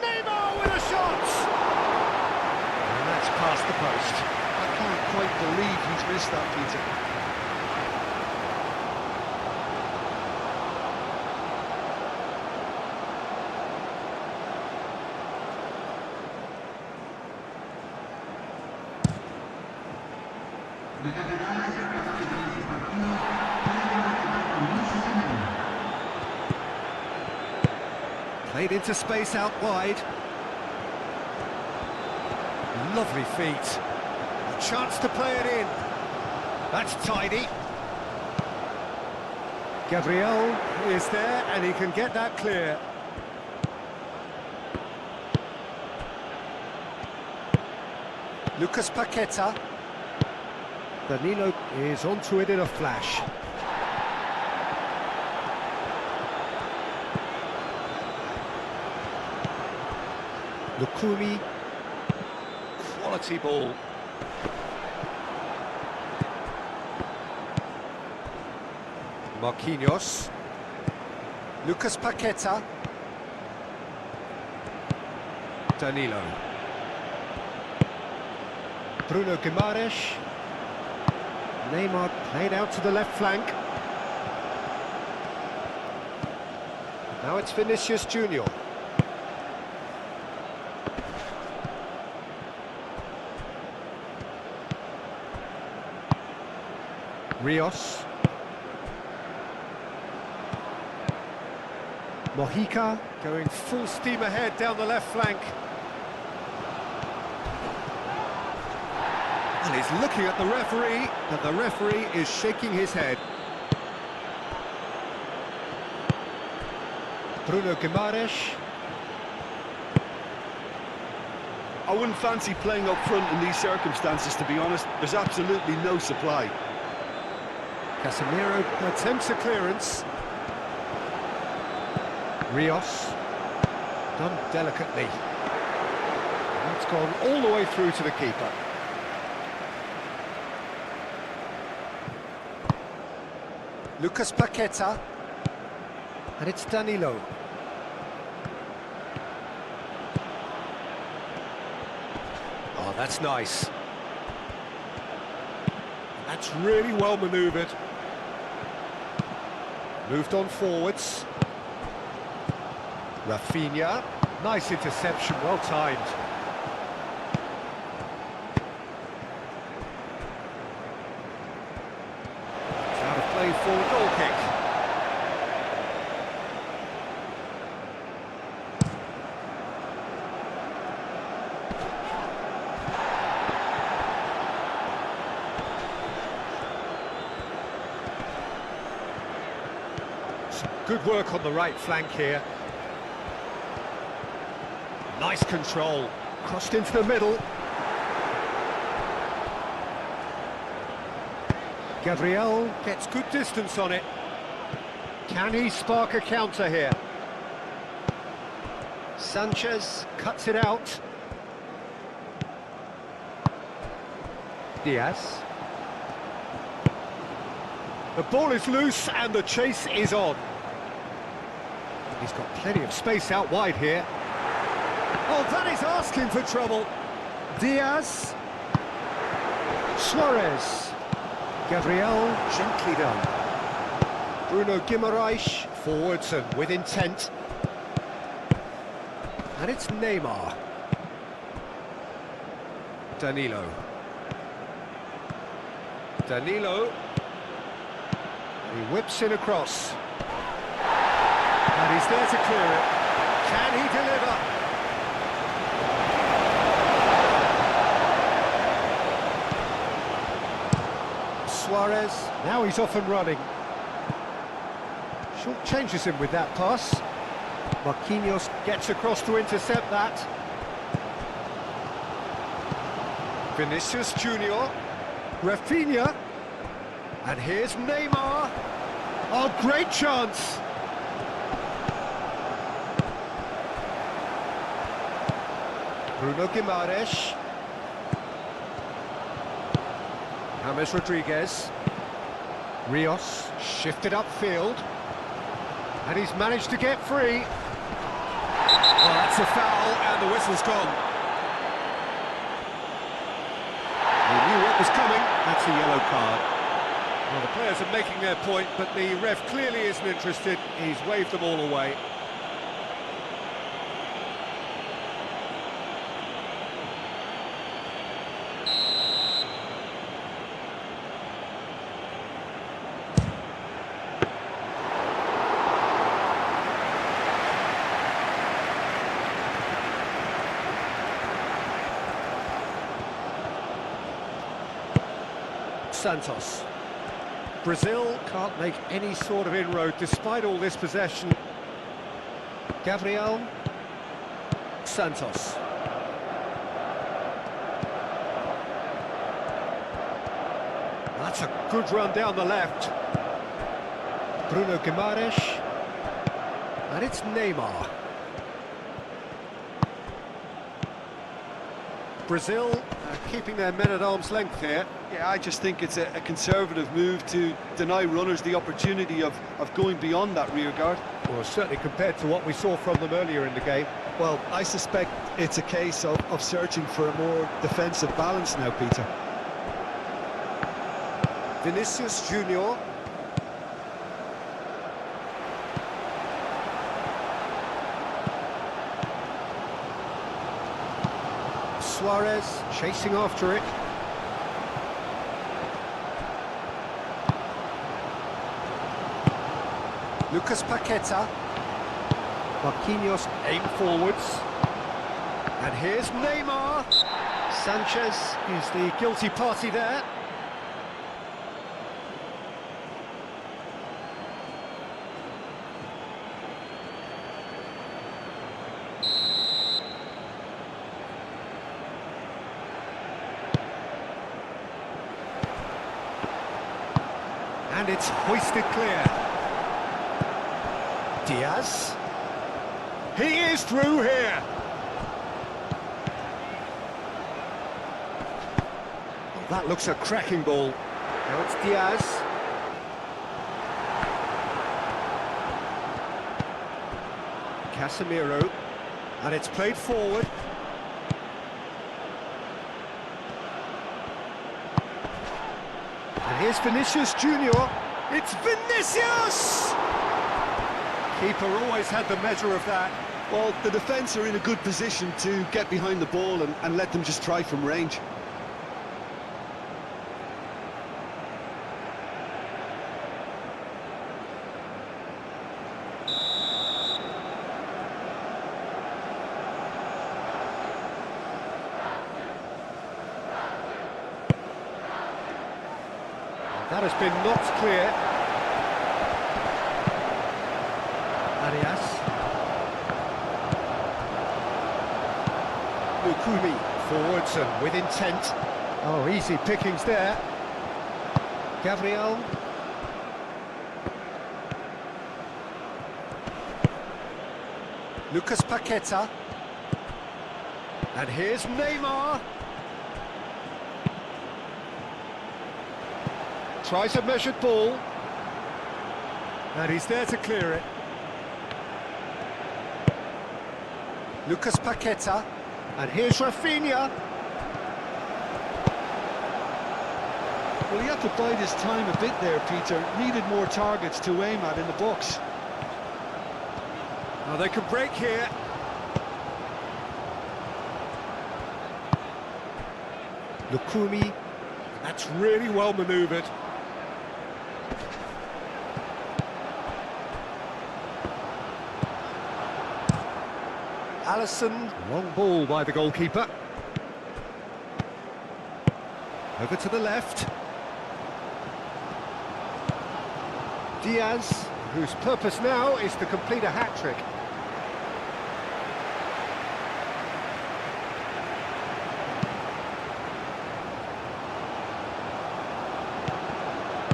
A: Neymar with a shot! And that's past the post.
C: I can't quite believe he's missed that, Peter.
A: Played into space out wide. Lovely feet. A chance to play it in. That's tidy. Gabriel is there and he can get that clear. Lucas Paqueta. Danilo is onto it in a flash. Lukumi. Quality ball. Marquinhos. Lucas Paqueta. Danilo. Bruno Guimaraes. Neymar played out to the left flank. Now it's Vinicius Junior. Rios. Mojica going full steam ahead down the left flank. And he's looking at the referee, and the referee is shaking his head. Bruno Guimaraes.
C: I wouldn't fancy playing up front in these circumstances, to be honest. There's absolutely no supply.
A: Casemiro attempts a clearance. Rios, done delicately. That's gone all the way through to the keeper. Lucas Paqueta, and it's Danilo. Oh, that's nice. That's really well manoeuvred. Moved on forwards. Rafinha, nice interception, well timed. It's out of play for a goal kick. Some good work on the right flank here. Nice control, crossed into the middle. Gabriel gets good distance on it. Can he spark a counter here? Sanchez cuts it out. Diaz. The ball is loose and the chase is on. He's got plenty of space out wide here. Oh, that is asking for trouble. Diaz. Suarez. Gabriel, gently done. Bruno Guimaraes, forwards and with intent. And it's Neymar. Danilo. Danilo. He whips it across. And he's there to clear it. Can he deliver? Suarez, now he's off and running. Short changes him with that pass. Marquinhos gets across to intercept that. Vinicius Junior. Rafinha. And here's Neymar. Oh, great chance. Bruno Guimaraes. James Rodriguez. Rios shifted upfield. And he's managed to get free. Oh, that's a foul, and the whistle's gone. He knew what was coming. That's a yellow card. Well, the players are making their point, but the ref clearly isn't interested. He's waved them all away. Santos. Brazil can't make any sort of inroad despite all this possession. Gabriel. Santos. That's a good run down the left. Bruno Guimaraes. And it's Neymar. Brazil keeping their men at arm's length here.
C: Yeah, I just think it's a conservative move to deny runners the opportunity of going beyond that rear guard.
A: Well, certainly compared to what we saw from them earlier in the game.
B: Well, I suspect it's a case of searching for a more defensive balance now, Peter.
A: Vinicius Junior. Suarez chasing after it. Lucas Paqueta. Marquinhos aim forwards. And here's Neymar. Sanchez is the guilty party there. And it's hoisted clear. Diaz. He is through here. Oh, that looks a cracking ball. Now it's Diaz. Casemiro. And it's played forward. And here's Vinicius Junior. It's Vinicius! Keeper always had the measure of that.
C: Well, the defence are in a good position to get behind the ball and let them just try from range.
A: That has been knocked clear. Arias. Lukumi forwards and with intent. Oh, easy pickings there. Gabriel. Lucas Paqueta. And here's Neymar. Tries a measured ball. And he's there to clear it. Lucas Paqueta. And here's Rafinha.
C: Well, he had to bide his time a bit there, Peter. Needed more targets to aim at in the box.
A: Now they can break here. Lukumi. That's really well manoeuvred. Alisson, long ball by the goalkeeper. Over to the left. Diaz, whose purpose now is to complete a hat-trick.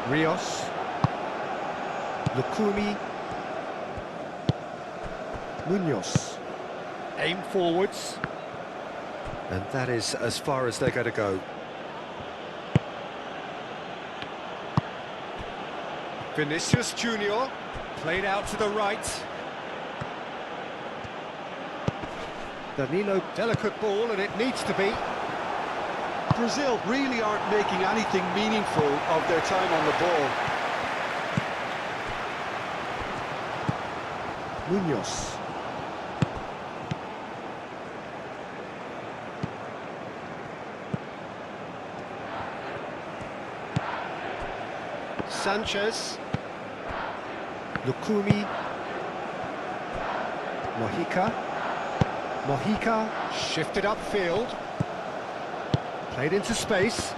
A: Rios. Lukumi. Munoz. Aim forwards. And that is as far as they're going to go. Vinicius Junior. Played out to the right. Danilo, delicate ball, and it needs to be.
C: Brazil really aren't making anything meaningful of their time on the ball.
A: Munoz. Sanchez. Lukumi. Mojica shifted upfield. Played into space.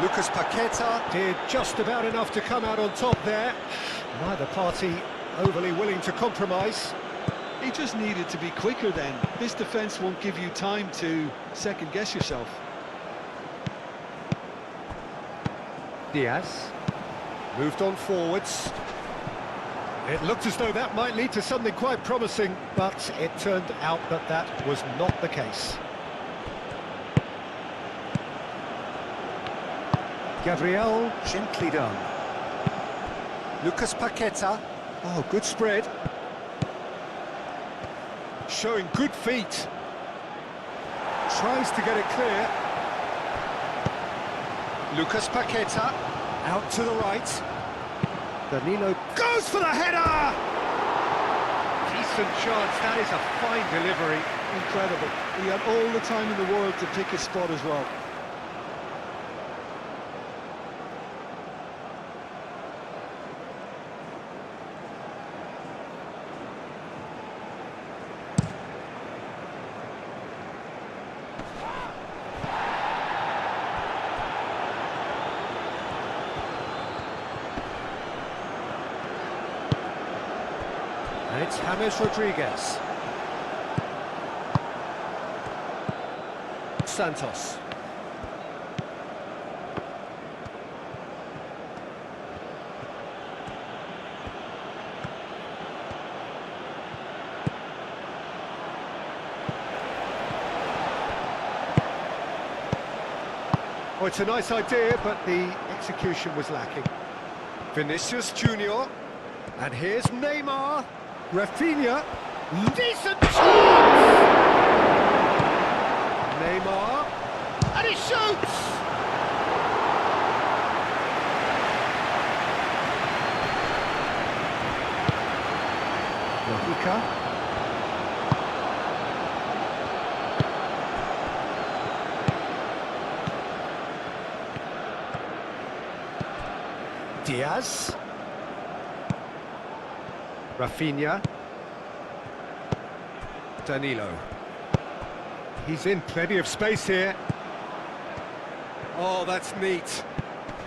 A: Lucas Paqueta did just about enough to come out on top there. Neither party overly willing to compromise.
C: He just needed to be quicker then. This defence won't give you time to second-guess yourself.
A: Diaz moved on forwards. It looked as though that might lead to something quite promising, but it turned out that that was not the case. Gabriel, gently done. Lucas Paqueta. Oh, good spread. Showing good feet. Tries to get it clear. Lucas Paqueta. Out to the right. Danilo goes for the header! He decent chance. That is a fine delivery.
C: Incredible. He had all the time in the world to pick his spot as well.
A: And it's James Rodriguez. Santos. Oh, it's a nice idea, but the execution was lacking. Vinicius Junior. And here's Neymar. Rafinha. Decent chance! Neymar. And he shoots! Mojica. Diaz. Rafinha. Danilo. He's in plenty of space here. Oh, that's neat.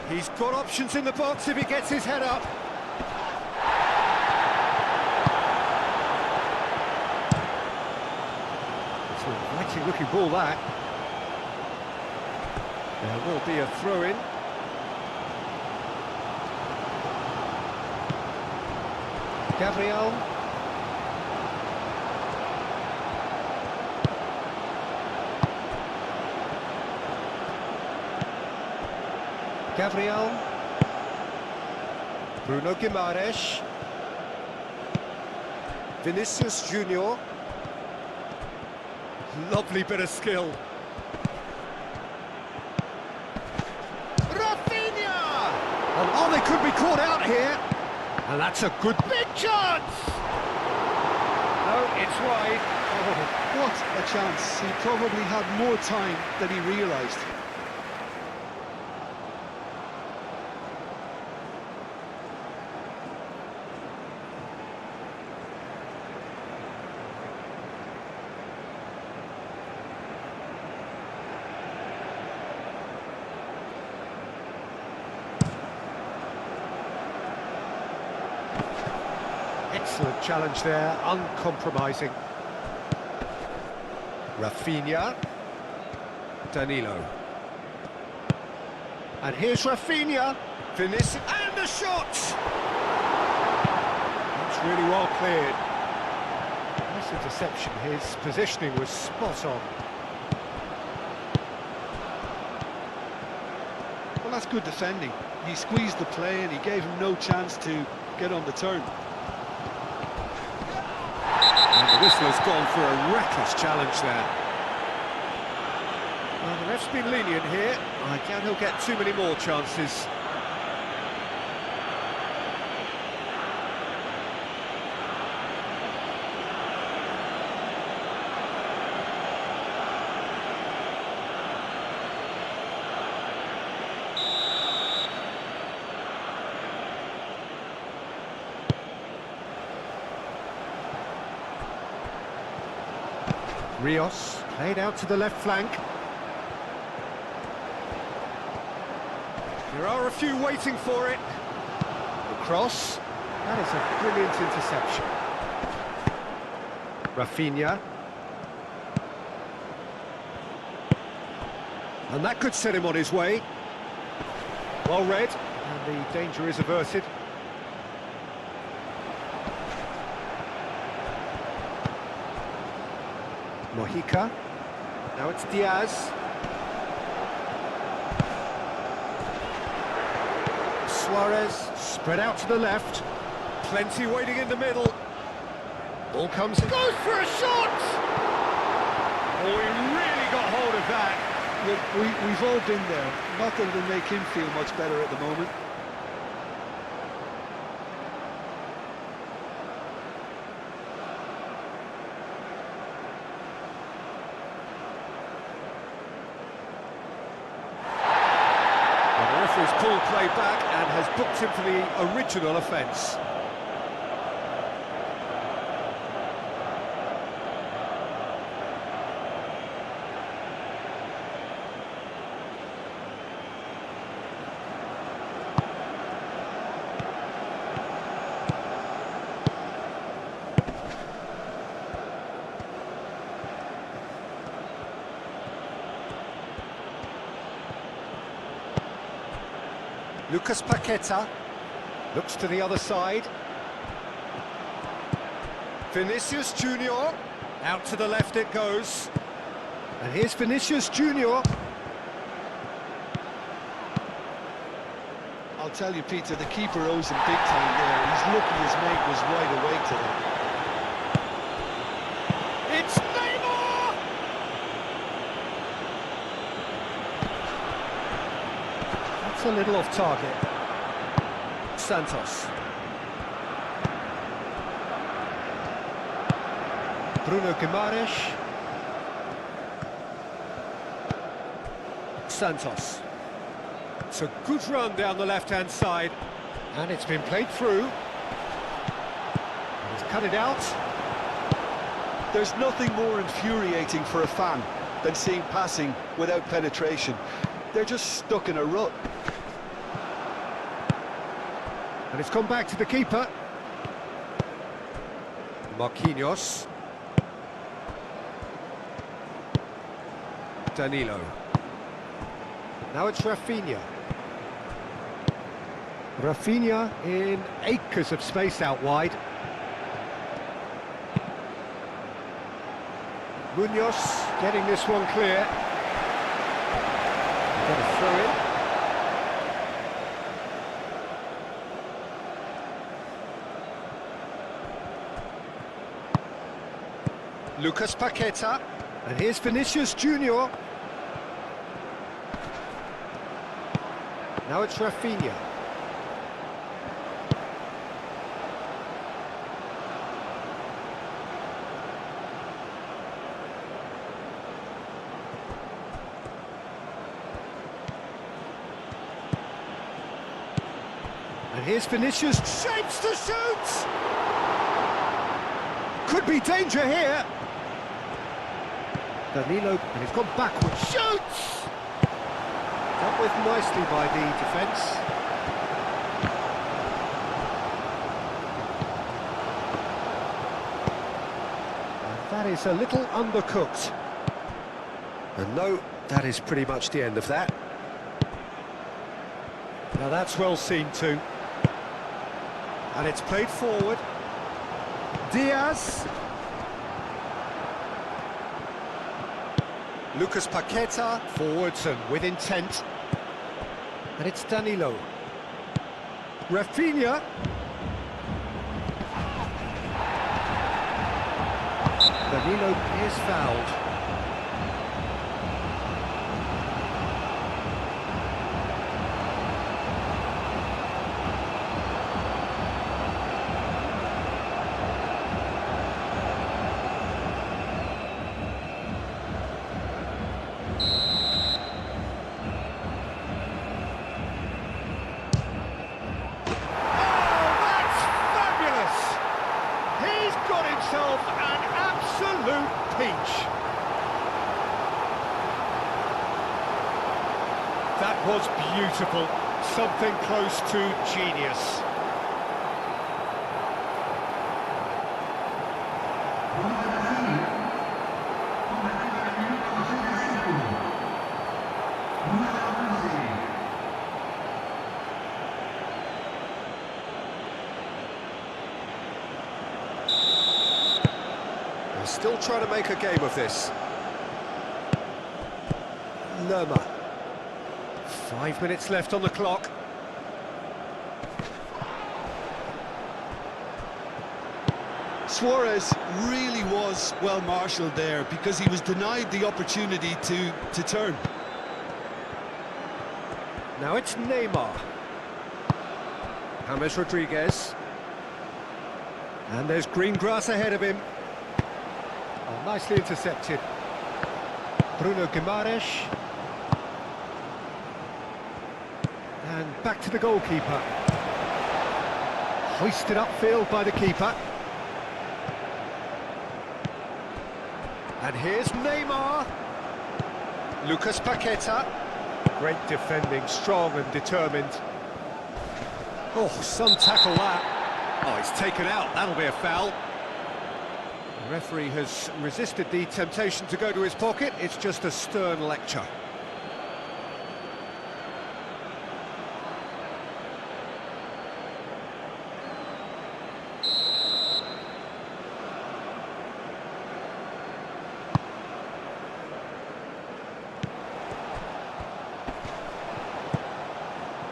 A: He's got options in the box if he gets his head up. It's an inviting looking ball, that. There will be a throw-in. Gabriel. Gabriel. Bruno Guimaraes. Vinicius Junior. Lovely bit of skill. Rafinha! Oh, they could be caught out here. And that's a good big chance! No, it's wide.
C: Oh, what a chance. He probably had more time than he realised.
A: Excellent challenge there, uncompromising. Rafinha. Danilo. And here's Rafinha. Vinicius. And the shot! That's really well cleared. Nice interception. His positioning was spot on.
C: Well, that's good defending. He squeezed the play and he gave him no chance to get on the turn.
A: And the whistle has gone for a reckless challenge there. Well, the ref's been lenient here. I doubt he'll get too many more chances. Rios, played out to the left flank. There are a few waiting for it. The cross, that is a brilliant interception. Rafinha. And that could set him on his way. Well read, and the danger is averted. Mojica. Now it's Diaz. Suarez, spread out to the left. Plenty waiting in the middle. Ball comes, goes for a shot! Oh, he really got hold of that.
C: Look, we've all been there. Not that it'll make him feel much better at the moment.
A: referee's pulled play back and has booked him for the original offence. Lucas Paqueta looks to the other side. Vinicius Junior, out to the left it goes. And here's Vinicius Junior.
C: I'll tell you, Peter, the keeper owes him big time there. He's lucky his mate was wide awake to that.
A: It's Neymar! That's a little off target. Santos. Bruno Guimaraes. Santos. It's a good run down the left-hand side, and it's been played through. He's cut it out.
C: There's nothing more infuriating for a fan than seeing passing without penetration. They're just stuck in a rut.
A: And it's gone back to the keeper. Marquinhos. Danilo. Now it's Rafinha. Rafinha in acres of space out wide. Munoz getting this one clear. Got a throw in. Lucas Paqueta, and here's Vinicius Junior. Now it's Rafinha. And here's Vinicius, shapes to shoot! Could be danger here. Danilo, and he's gone backwards, shoots! Dealt with nicely by the defence. And that is a little undercooked. And no, that is pretty much the end of that. Now that's well seen too. And it's played forward. Diaz. Lucas Paqueta, forwards and with intent. And it's Danilo. Rafinha. Danilo is fouled. An absolute peach. That was beautiful, something close to genius. Still trying to make a game of this. Lerma. 5 minutes left on the clock.
C: Suarez really was well marshalled there because he was denied the opportunity to turn.
A: Now it's Neymar. James Rodriguez. And there's green grass ahead of him. Oh, nicely intercepted. Bruno Guimaraes. back to the goalkeeper. Hoisted upfield by the keeper. And here's Neymar. Lucas Paqueta. Great defending, strong and determined. Oh, some tackle that. Oh, he's taken out. That'll be a foul. The referee has resisted the temptation to go to his pocket. It's just a stern lecture.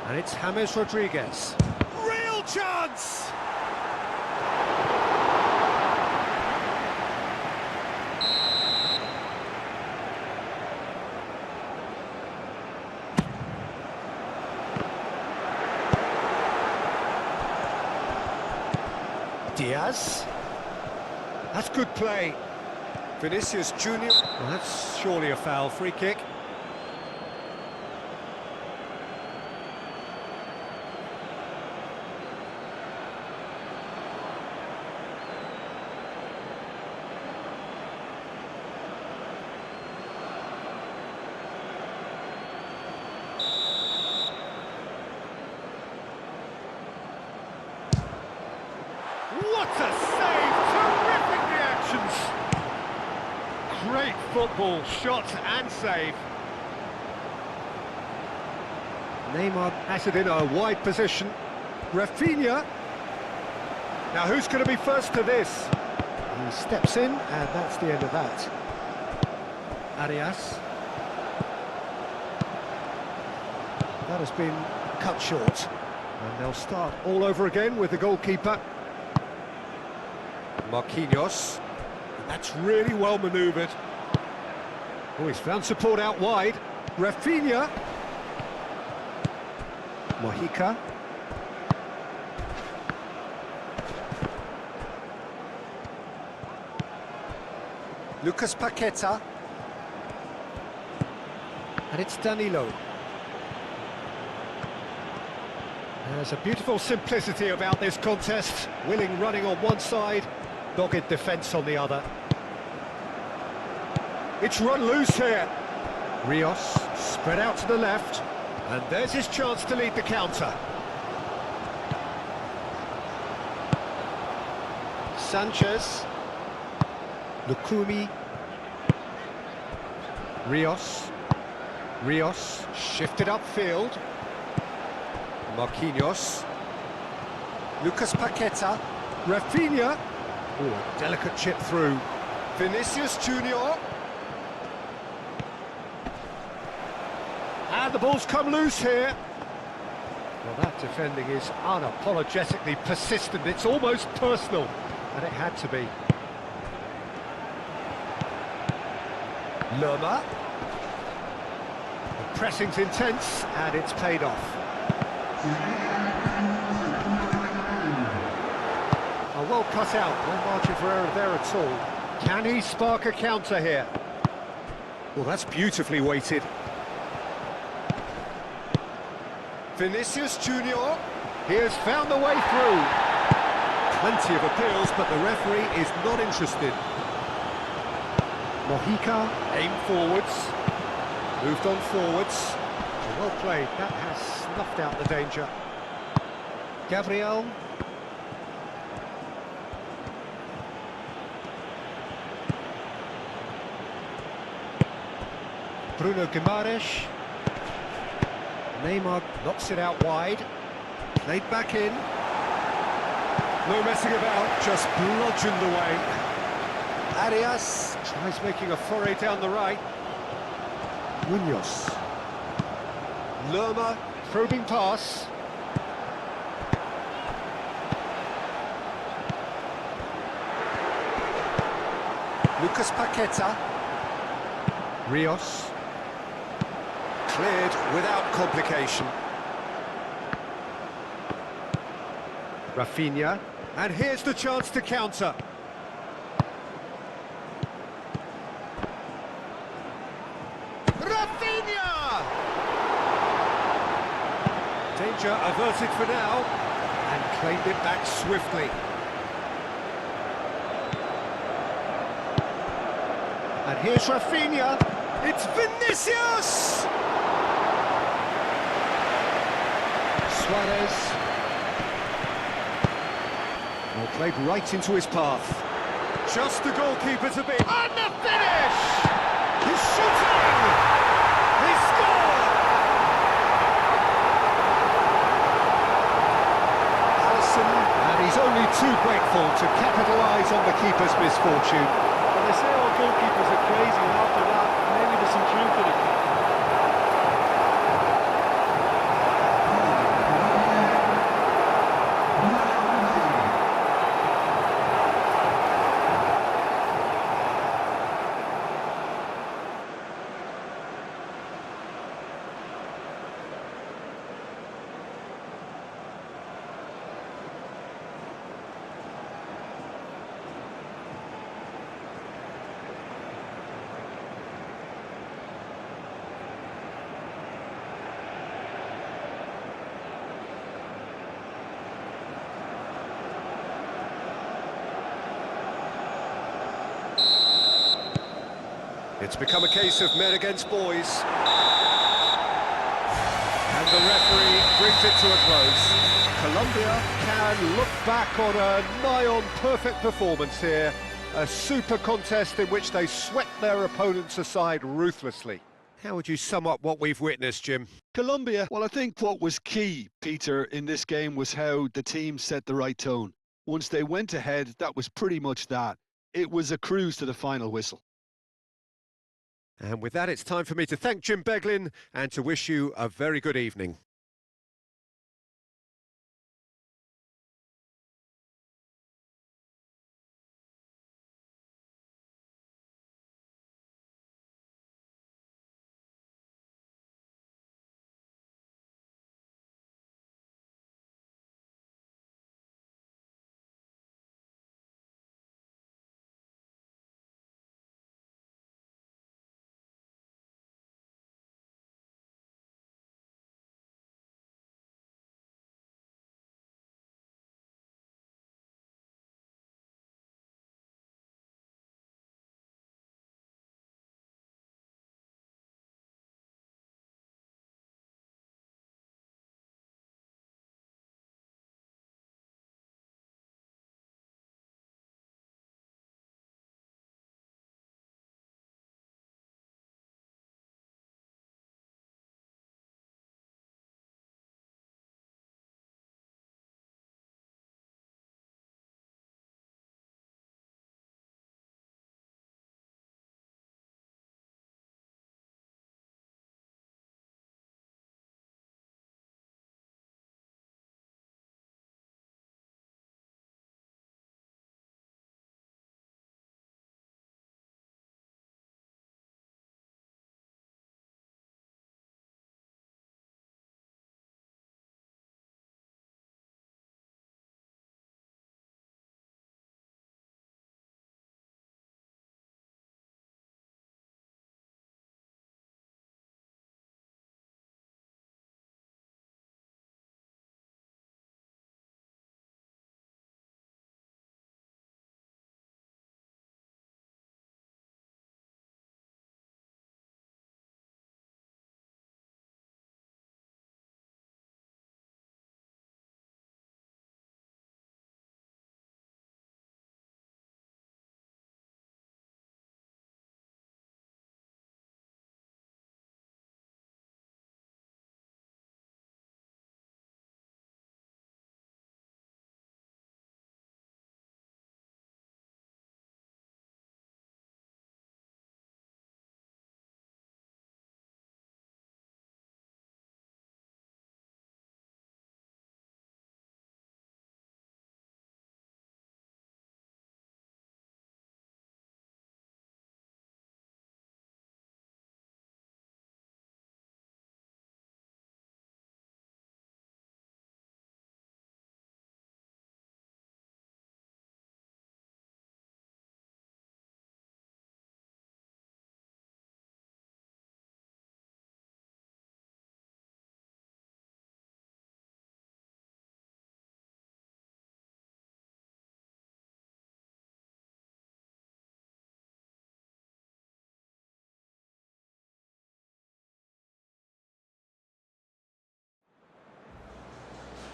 A: And it's James Rodriguez. Real chance! Diaz. That's good play. Vinicius Junior. Well, that's surely a foul. Free kick. What a save! Terrific reactions! Great football, shot and save. Neymar has it in a wide position. Rafinha. Now who's going to be first to this? He steps in, and that's the end of that. Arias. That has been cut short. And they'll start all over again with the goalkeeper. Marquinhos. That's really well manoeuvred. Oh, he's found support out wide. Rafinha. Mojica. Lucas Paqueta. And it's Danilo. There's a beautiful simplicity about this contest. Willing running on one side, dogged defence on the other. It's run loose here. Rios spread out to the left, and there's his chance to lead the counter. Sanchez. Lukumi. Rios shifted upfield. Marquinhos. Lucas Paqueta. Rafinha. Oh, delicate chip through. Vinicius Junior. And the ball's come loose here. Well, that defending is unapologetically persistent. It's almost personal, and it had to be. Lerma. The pressing's intense, and it's paid off. Oh, well cut out, no margin for error there at all. Can he spark a counter here? Well, that's beautifully weighted. Vinicius Junior, he has found the way through. Plenty of appeals, but the referee is not interested. Mojica, aimed forwards, moved on forwards. Well played, that has snuffed out the danger. Gabriel. Bruno Guimaraes. Neymar knocks it out wide. Played back in. No messing about, just bludgeoned away. Arias tries making a foray down the right. Munoz. Lerma, probing pass. Lucas Paqueta. Rios. Cleared without complication. Rafinha. And here's the chance to counter. danger averted for now, and claimed it back swiftly. And here's Rafinha. It's Vinicius! Suarez. Well, played right into his path. Just the goalkeeper to beat. And the finish! He's shooting! He scored! Alisson, and he's only too grateful to capitalise on the keeper's misfortune.
C: Well, they say all goalkeepers are crazy, and after that, maybe there's some truth in it.
A: It's become a case of men against boys. And the referee brings it to a close. Colombia can look back on a nigh-on perfect performance here. A super contest in which they swept their opponents aside ruthlessly. How would you sum up what we've witnessed, Jim?
C: Colombia, well, I think what was key, Peter, in this game was how the team set the right tone. Once they went ahead, that was pretty much that. It was a cruise to the final whistle.
A: And with that, it's time for me to thank Jim Beglin and to wish you a very good evening.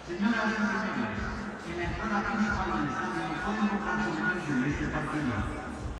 D: Señoras y señores, en la entrada principal del estadio, código para someterse en este partido.